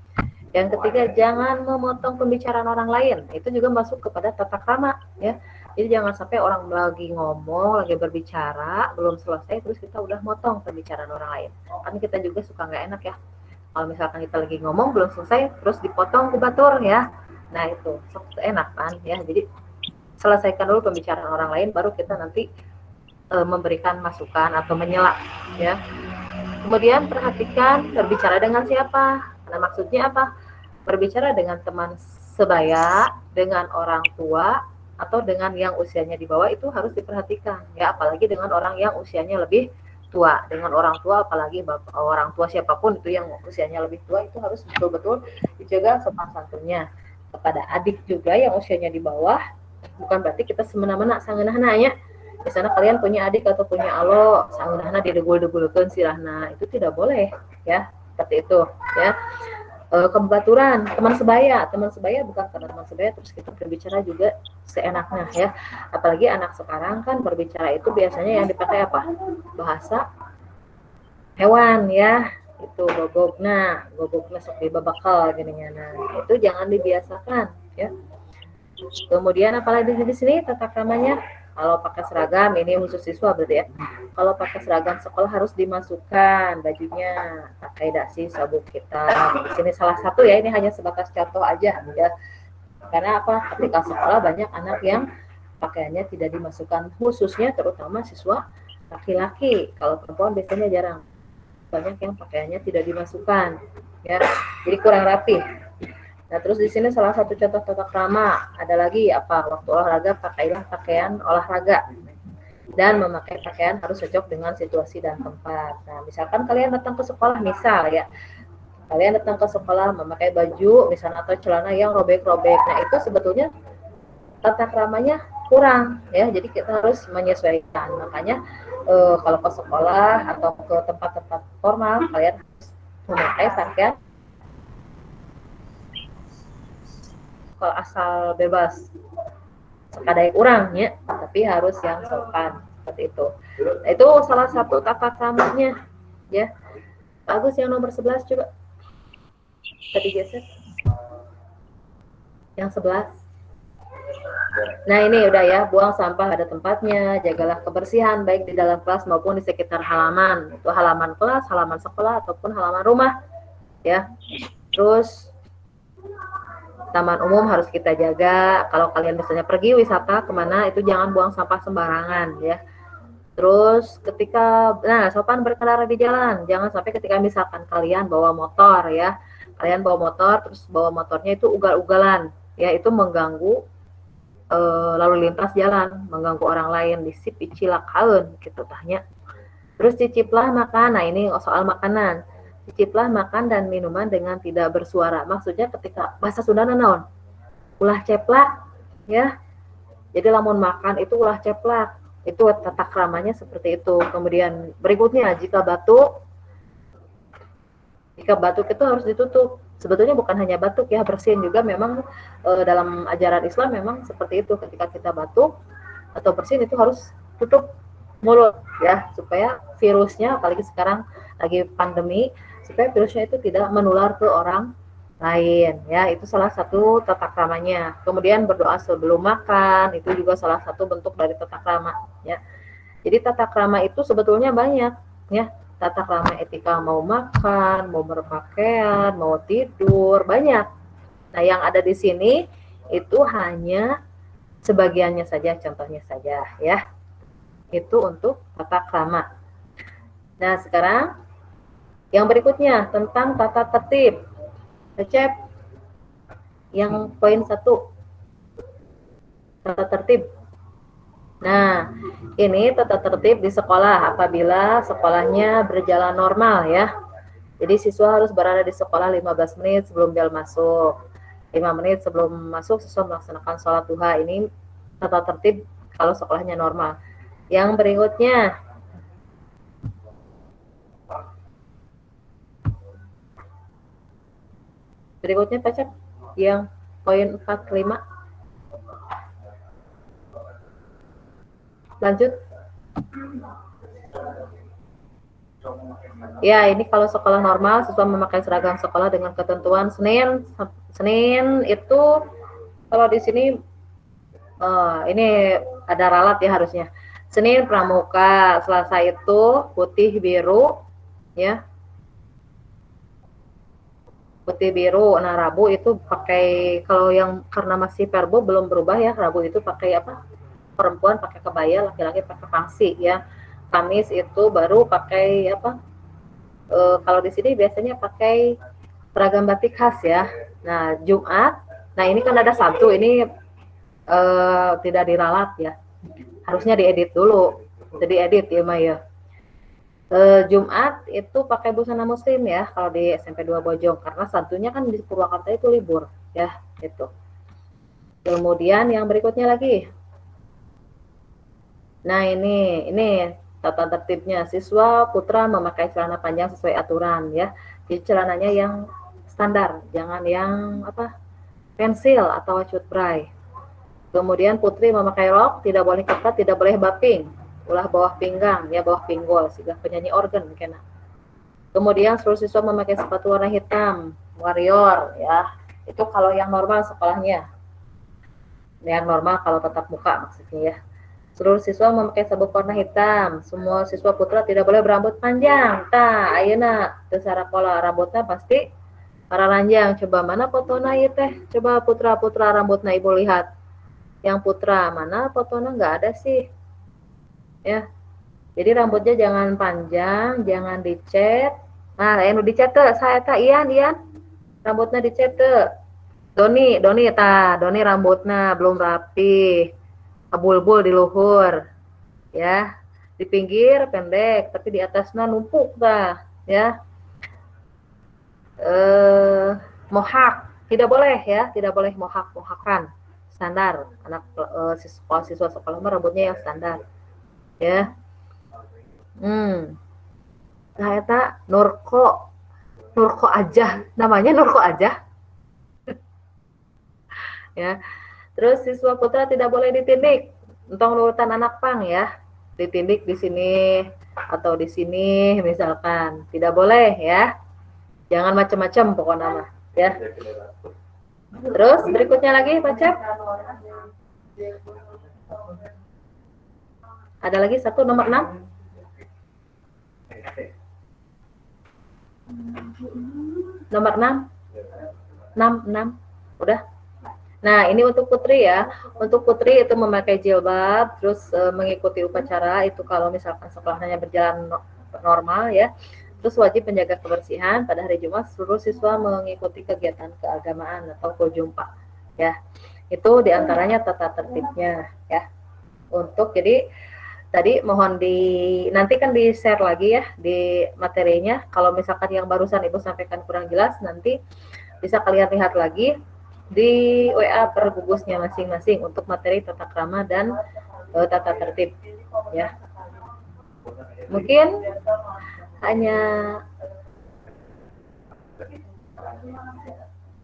Yang ketiga, jangan memotong pembicaraan orang lain. Itu juga masuk kepada tata krama ya. Jadi jangan sampai orang lagi ngomong, lagi berbicara, belum selesai terus kita udah motong pembicaraan orang lain. Kan kita juga suka nggak enak ya. Kalau misalkan kita lagi ngomong belum selesai terus dipotong ke batur ya. Nah, itu enak kan ya. Jadi selesaikan dulu pembicaraan orang lain baru kita nanti memberikan masukan atau menyela ya. Kemudian perhatikan berbicara dengan siapa. Nah, maksudnya apa? Berbicara dengan teman sebaya, dengan orang tua atau dengan yang usianya di bawah itu harus diperhatikan ya, apalagi dengan orang yang usianya lebih tua. Dengan orang tua, apalagi orang tua siapapun itu yang usianya lebih tua, itu harus betul-betul dijaga sopan santunnya. Kepada adik juga yang usianya di bawah, bukan berarti kita semena-mena sangeunahna nya Misalnya kalian punya adik atau punya alo, saunahna didegul-degulkeun sirahna, itu tidak boleh ya, seperti itu ya. Kebaturan teman sebaya bukan karena teman sebaya terus kita berbicara juga seenaknya ya. Apalagi anak sekarang kan berbicara itu biasanya yang dipakai apa? Bahasa hewan ya, itu gogokna sok dibabakal gini. Nah, itu jangan dibiasakan ya. Kemudian apalagi di sini tata kramanya, kalau pakai seragam ini khusus siswa berarti ya. Kalau pakai seragam sekolah harus dimasukkan bajunya, pakai dasi, sabuk hitam. Di sini salah satu ya, ini hanya sebatas contoh aja ya. Karena apa? Ketika sekolah banyak anak yang pakaiannya tidak dimasukkan, khususnya terutama siswa laki-laki. Kalau perempuan biasanya jarang. Banyak yang pakaiannya tidak dimasukkan ya. Jadi kurang rapi. Nah, terus di sini salah satu contoh tata krama ada lagi apa? Waktu olahraga pakailah pakaian olahraga dan memakai pakaian harus cocok dengan situasi dan tempat. Nah, misalkan kalian datang ke sekolah misal ya, kalian datang ke sekolah memakai baju misalnya atau celana yang robek-robek. Nah, itu sebetulnya tata kramanya kurang ya. Jadi kita harus menyesuaikan. Makanya kalau ke sekolah atau ke tempat-tempat formal kalian harus memakai pakaian kalau asal bebas sekadai urangnya, tapi harus yang sopan seperti itu. Nah, itu salah satu tata kramanya ya. Bagus, yang nomor 11 coba tadi geser yang 11. Nah, ini udah ya, buang sampah pada tempatnya, jagalah kebersihan baik di dalam kelas maupun di sekitar halaman, itu halaman kelas, halaman sekolah ataupun halaman rumah ya. Terus taman umum harus kita jaga. Kalau kalian misalnya pergi wisata kemana, itu jangan buang sampah sembarangan ya. Terus ketika, nah sopan berkendara di jalan, jangan sampai ketika misalkan kalian bawa motor ya, kalian bawa motor, terus bawa motornya itu ugal-ugalan, ya itu mengganggu lalu lintas jalan, mengganggu orang lain, disip icilakaun gitu tanya. Terus ciciplah makan, nah ini soal makanan. Ciciplah makan dan minuman dengan tidak bersuara. Maksudnya ketika bahasa Sunda naon? Ulah ceplak ya. Jadi lamun makan itu ulah ceplak. Itu tata kramanya seperti itu. Kemudian berikutnya jika batuk itu harus ditutup. Sebetulnya bukan hanya batuk ya, bersin juga memang dalam ajaran Islam memang seperti itu. Ketika kita batuk atau bersin itu harus tutup mulut ya, supaya virusnya, apalagi sekarang lagi pandemi, supaya virusnya itu tidak menular ke orang lain ya. Itu salah satu tata kramanya. Kemudian berdoa sebelum makan, itu juga salah satu bentuk dari tata krama ya. Jadi tata krama itu sebetulnya banyak ya. Tata krama etika mau makan, mau berpakaian, mau tidur, banyak. Nah, yang ada di sini itu hanya sebagiannya saja, contohnya saja ya. Itu untuk tata krama. Nah, sekarang yang berikutnya tentang tata tertib. Recep yang poin 1. Tata tertib. Nah, ini tata tertib di sekolah apabila sekolahnya berjalan normal ya. Jadi siswa harus berada di sekolah 15 menit sebelum bel masuk. 5 menit sebelum masuk siswa melaksanakan sholat duha. Ini tata tertib kalau sekolahnya normal. Yang berikutnya Pak Cep, yang poin 45. Lanjut. Ya, ini kalau sekolah normal siswa memakai seragam sekolah dengan ketentuan Senin itu kalau di sini ini ada ralat ya harusnya. Senin pramuka, Selasa itu putih biru ya. Putih biru. Nah, Rabu itu pakai, kalau yang karena masih Perbo belum berubah ya, Rabu itu pakai apa? Perempuan pakai kebaya, laki-laki pakai pangsi ya. Kamis itu baru pakai apa? Kalau di sini biasanya pakai seragam batik khas ya. Nah, Jumat, nah ini kan ada Sabtu, ini tidak diralat ya. Harusnya diedit dulu. Jadi edit ya Maya. Jumat itu pakai busana muslim ya kalau di SMP 2 Bojong, karena Sabtunya kan di Purwakarta itu libur ya itu. Kemudian yang berikutnya lagi Nah, ini tata tertibnya. Siswa putra memakai celana panjang sesuai aturan ya. Jadi celananya yang standar, jangan yang apa? Pensil atau cut bray. Kemudian putri memakai rok, tidak boleh ketat, tidak boleh baping. Ulah bawah pinggang, ya bawah pinggul, sehingga penyanyi organ kena. Kemudian seluruh siswa memakai sepatu warna hitam, warrior ya. Itu kalau yang normal sekolahnya. Yang normal kalau tatap muka maksudnya ya. Seluruh siswa memakai sabuk warna hitam. Semua siswa putra tidak boleh berambut panjang. Tah, ayeuna teu sara pola rambutnya pasti para ranjang. Coba mana fotona ieu teh? Coba putra-putra rambutna Ibu lihat. Yang putra mana fotona nggak ada sih. Ya. Jadi rambutnya jangan panjang, jangan dicet. Nah, yang dicet teh saya teh Ian. Rambutnya dicet teh. Doni rambutnya belum rapi. Abul-bul di luhur. Ya. Di pinggir pendek, tapi di atasnya numpuk dah, ya. Mohak tidak boleh ya, tidak boleh mohakan. Standar anak siswa sekolah rambutnya yang standar. Ya. Nah, eta Nurko aja, namanya Nurko aja. Ya. Terus siswa putra tidak boleh ditindik. Entong nurutan anak pang ya. Ditindik di sini atau di sini misalkan. Tidak boleh ya. Jangan macam-macam pokoknya mah, ya. Terus berikutnya lagi baca. Ada lagi satu nomor 6. Nomor 6. 6. Udah. Nah, ini untuk putri ya. Untuk putri itu memakai jilbab, terus mengikuti upacara itu kalau misalkan sekolahnya berjalan normal ya. Terus wajib menjaga kebersihan pada hari Jumat seluruh siswa mengikuti kegiatan keagamaan atau kojumpa ya. Itu diantaranya tata tertibnya ya. Untuk jadi tadi mohon nanti kan di share lagi ya di materinya. Kalau misalkan yang barusan Ibu sampaikan kurang jelas nanti bisa kalian lihat lagi di WA per gugusnya masing-masing untuk materi tata krama dan tata tertib ya. Mungkin hanya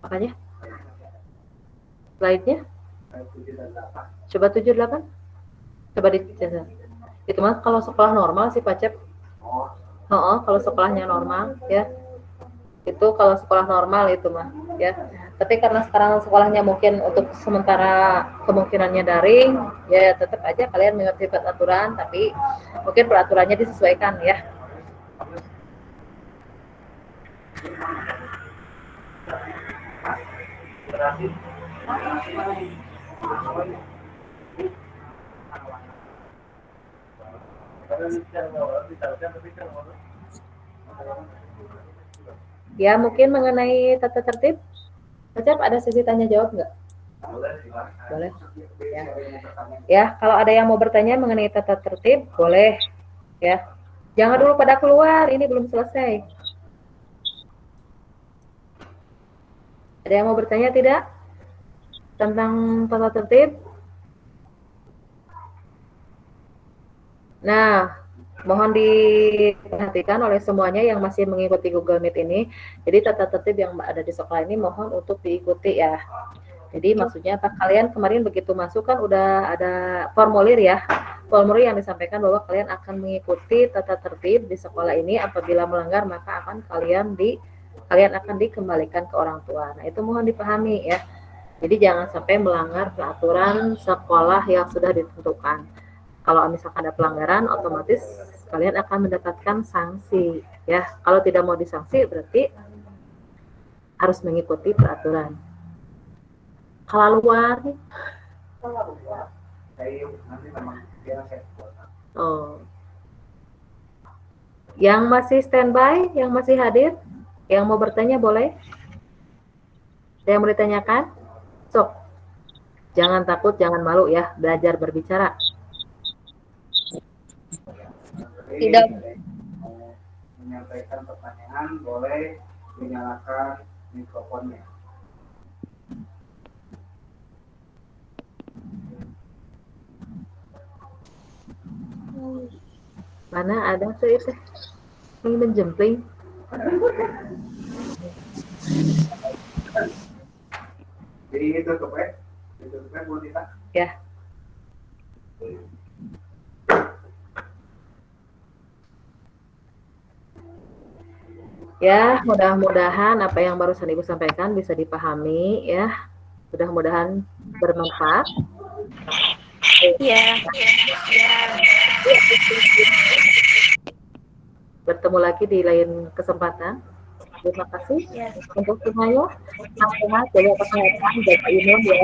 apanya? Slide-nya? Coba 78. Coba dicatat. Itu mah kalau sekolah normal sih Pak Cep. Kalau sekolahnya normal ya. Itu kalau sekolah normal itu mah ya. Tapi karena sekarang sekolahnya mungkin untuk sementara kemungkinannya daring, ya tetap aja kalian mengerti peraturan, tapi mungkin peraturannya disesuaikan ya. Ya, mungkin mengenai tata tertib. Macam ada sesi tanya jawab nggak? Boleh. Ya, kalau ada yang mau bertanya mengenai tata tertib, boleh. Ya, jangan dulu pada keluar, ini belum selesai. Ada yang mau bertanya tidak? Tentang tata tertib? Nah, mohon diperhatikan oleh semuanya yang masih mengikuti Google Meet ini. Jadi tata tertib yang ada di sekolah ini mohon untuk diikuti ya. Jadi maksudnya apa? Kalian kemarin begitu masuk kan udah ada formulir ya. Formulir yang disampaikan bahwa kalian akan mengikuti tata tertib di sekolah ini. Apabila melanggar maka kalian akan dikembalikan ke orang tua. Nah, itu mohon dipahami ya. Jadi jangan sampai melanggar peraturan sekolah yang sudah ditentukan. Kalau misalkan ada pelanggaran, otomatis kalian akan mendapatkan sanksi. Ya, kalau tidak mau disanksi berarti harus mengikuti peraturan. Kalau luar, yang masih standby, yang masih hadir, yang mau bertanya boleh. Ada yang mau ditanyakan? Sok, jangan takut, jangan malu ya, belajar berbicara. Tidak. Menyampaikan pertanyaan boleh menyalakan mikrofonnya. Karena ada tuh itu yang menjempling. Jadi itu tuh Bu Tita. Ya. Ya, mudah-mudahan apa yang barusan Ibu sampaikan bisa dipahami ya. Mudah-mudahan bermanfaat. Iya. Bertemu lagi di lain kesempatan. Terima kasih untuk semuanya. Sehat, jaga kesehatan, jaga imun ya.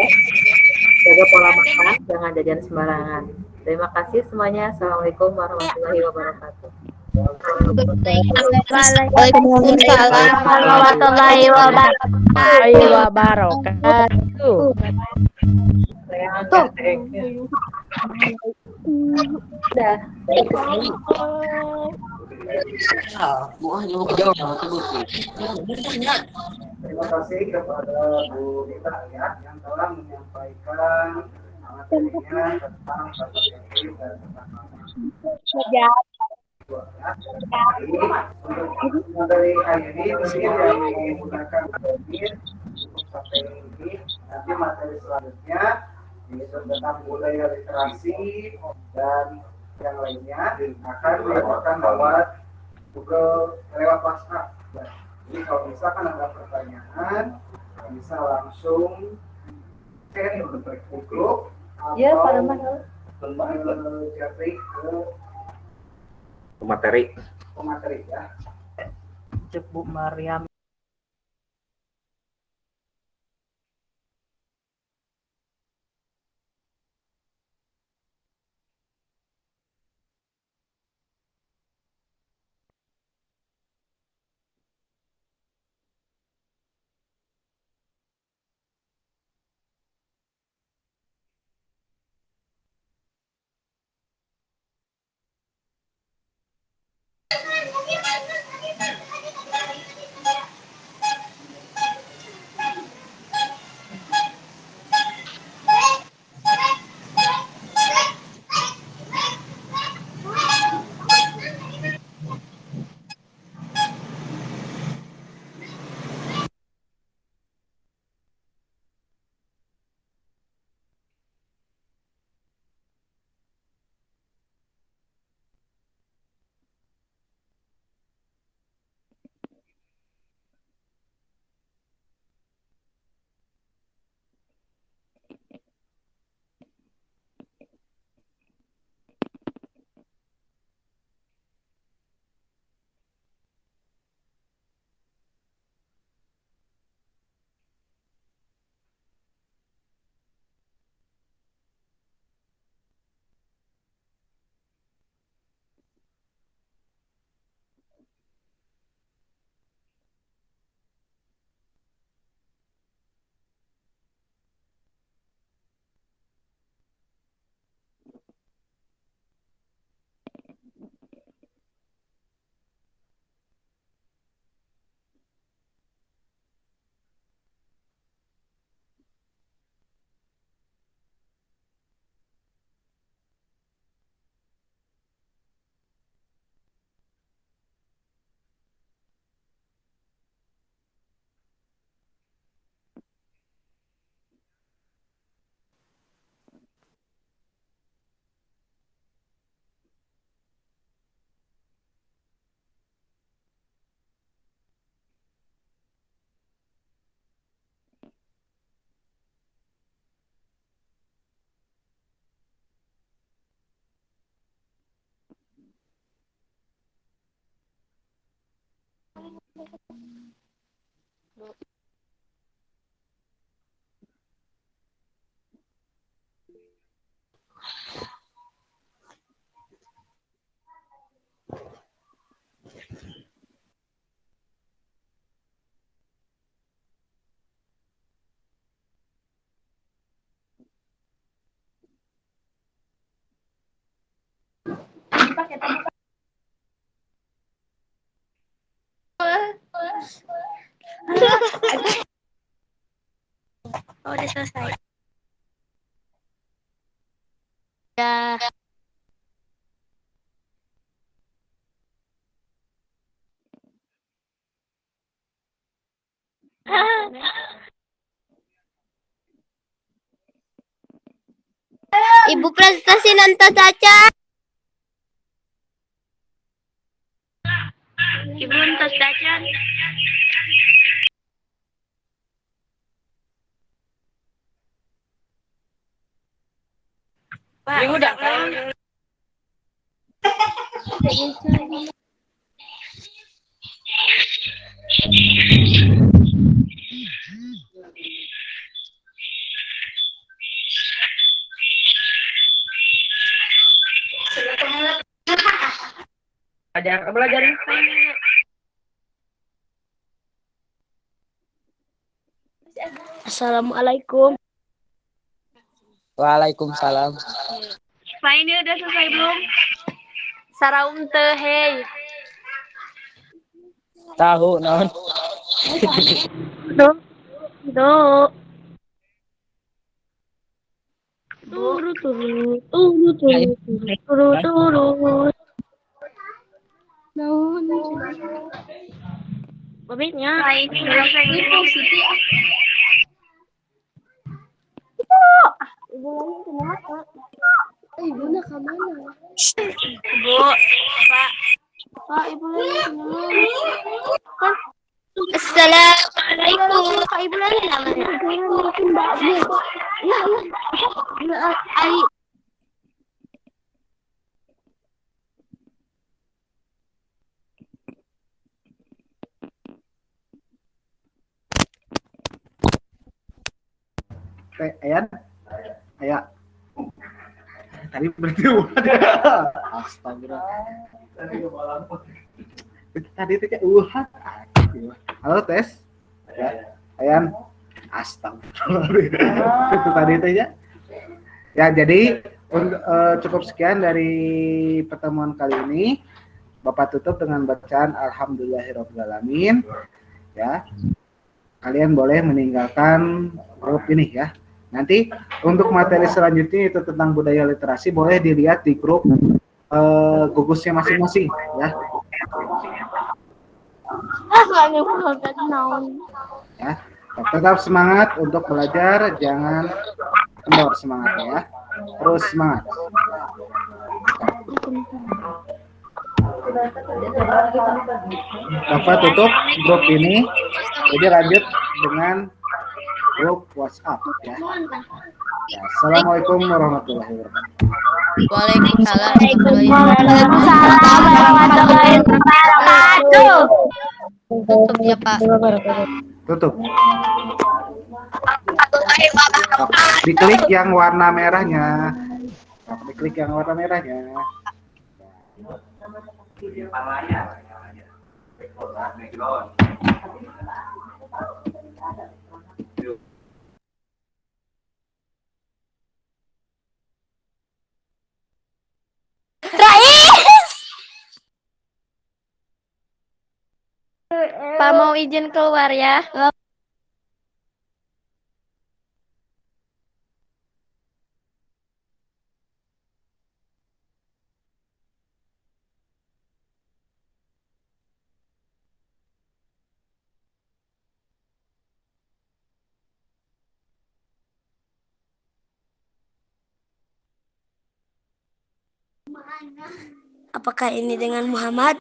Jaga pola makan, jangan jajan sembarangan. Terima kasih semuanya. Assalamualaikum warahmatullahi wabarakatuh. Waalaikumsalam warahmatullahi wabarakatuh. Udah. Terima kasih kepada Bu Tita ya yang telah menyampaikan materinya tentang perspektif dan tentang untuk materi hari ini mungkin yang menggunakan materi untuk sampai ini nanti materi selanjutnya yaitu tentang budaya literasi dan yang lainnya akan dilakukan lewat Google lewat WhatsApp. Jadi kalau misalkan ada pertanyaan bisa langsung share ke grup Ya, Pak atau Rahman. japri ke Materi. ya. Cek Bu Mariam. Oh, udah selesai. Ya. Ibu presentasi nanti saja. Ibu nanti saja. Pak, udah kan? Belajar. Assalamualaikum. Waalaikumsalam. Pak, ini udah selesai belum? Saraum teh, hei. Tahu non. Do. Do. Turu turu turu turu turu turu. Naon? Babitnya. Ini Siti. Ibu lagi kenapa? Ibu nak ke mana? Ibu, Pak. Pak, ibu lagi kenapa? Assalamualaikum. Pak, ibu lagi namanya. Ai. Ayan, Ayah. Tadi berarti Astagfirullah. Tadi itu kayak Halo tes. Ya, Ayan. Astagfirullah. Itu tadi itu ya. Ya, jadi cukup sekian dari pertemuan kali ini. Bapak tutup dengan bacaan Alhamdulillahirobbilalamin. Ya. Kalian boleh meninggalkan grup ini ya. Nanti untuk materi selanjutnya itu tentang budaya literasi boleh dilihat di grup gugusnya masing-masing ya. Ya, tetap semangat untuk belajar, jangan kendor semangatnya ya. Terus semangat. Bapak tutup grup ini, jadi lanjut dengan grup WhatsApp ya. Ya, Assalamualaikum warahmatullahi wabarakatuh. Waalaikumsalam warahmatullahi wabarakatuh. Tutup ya, Pak. Tutup. Diklik yang warna merahnya. Diklik yang warna merahnya. Pak, mau izin keluar ya. Apakah ini dengan Muhammad?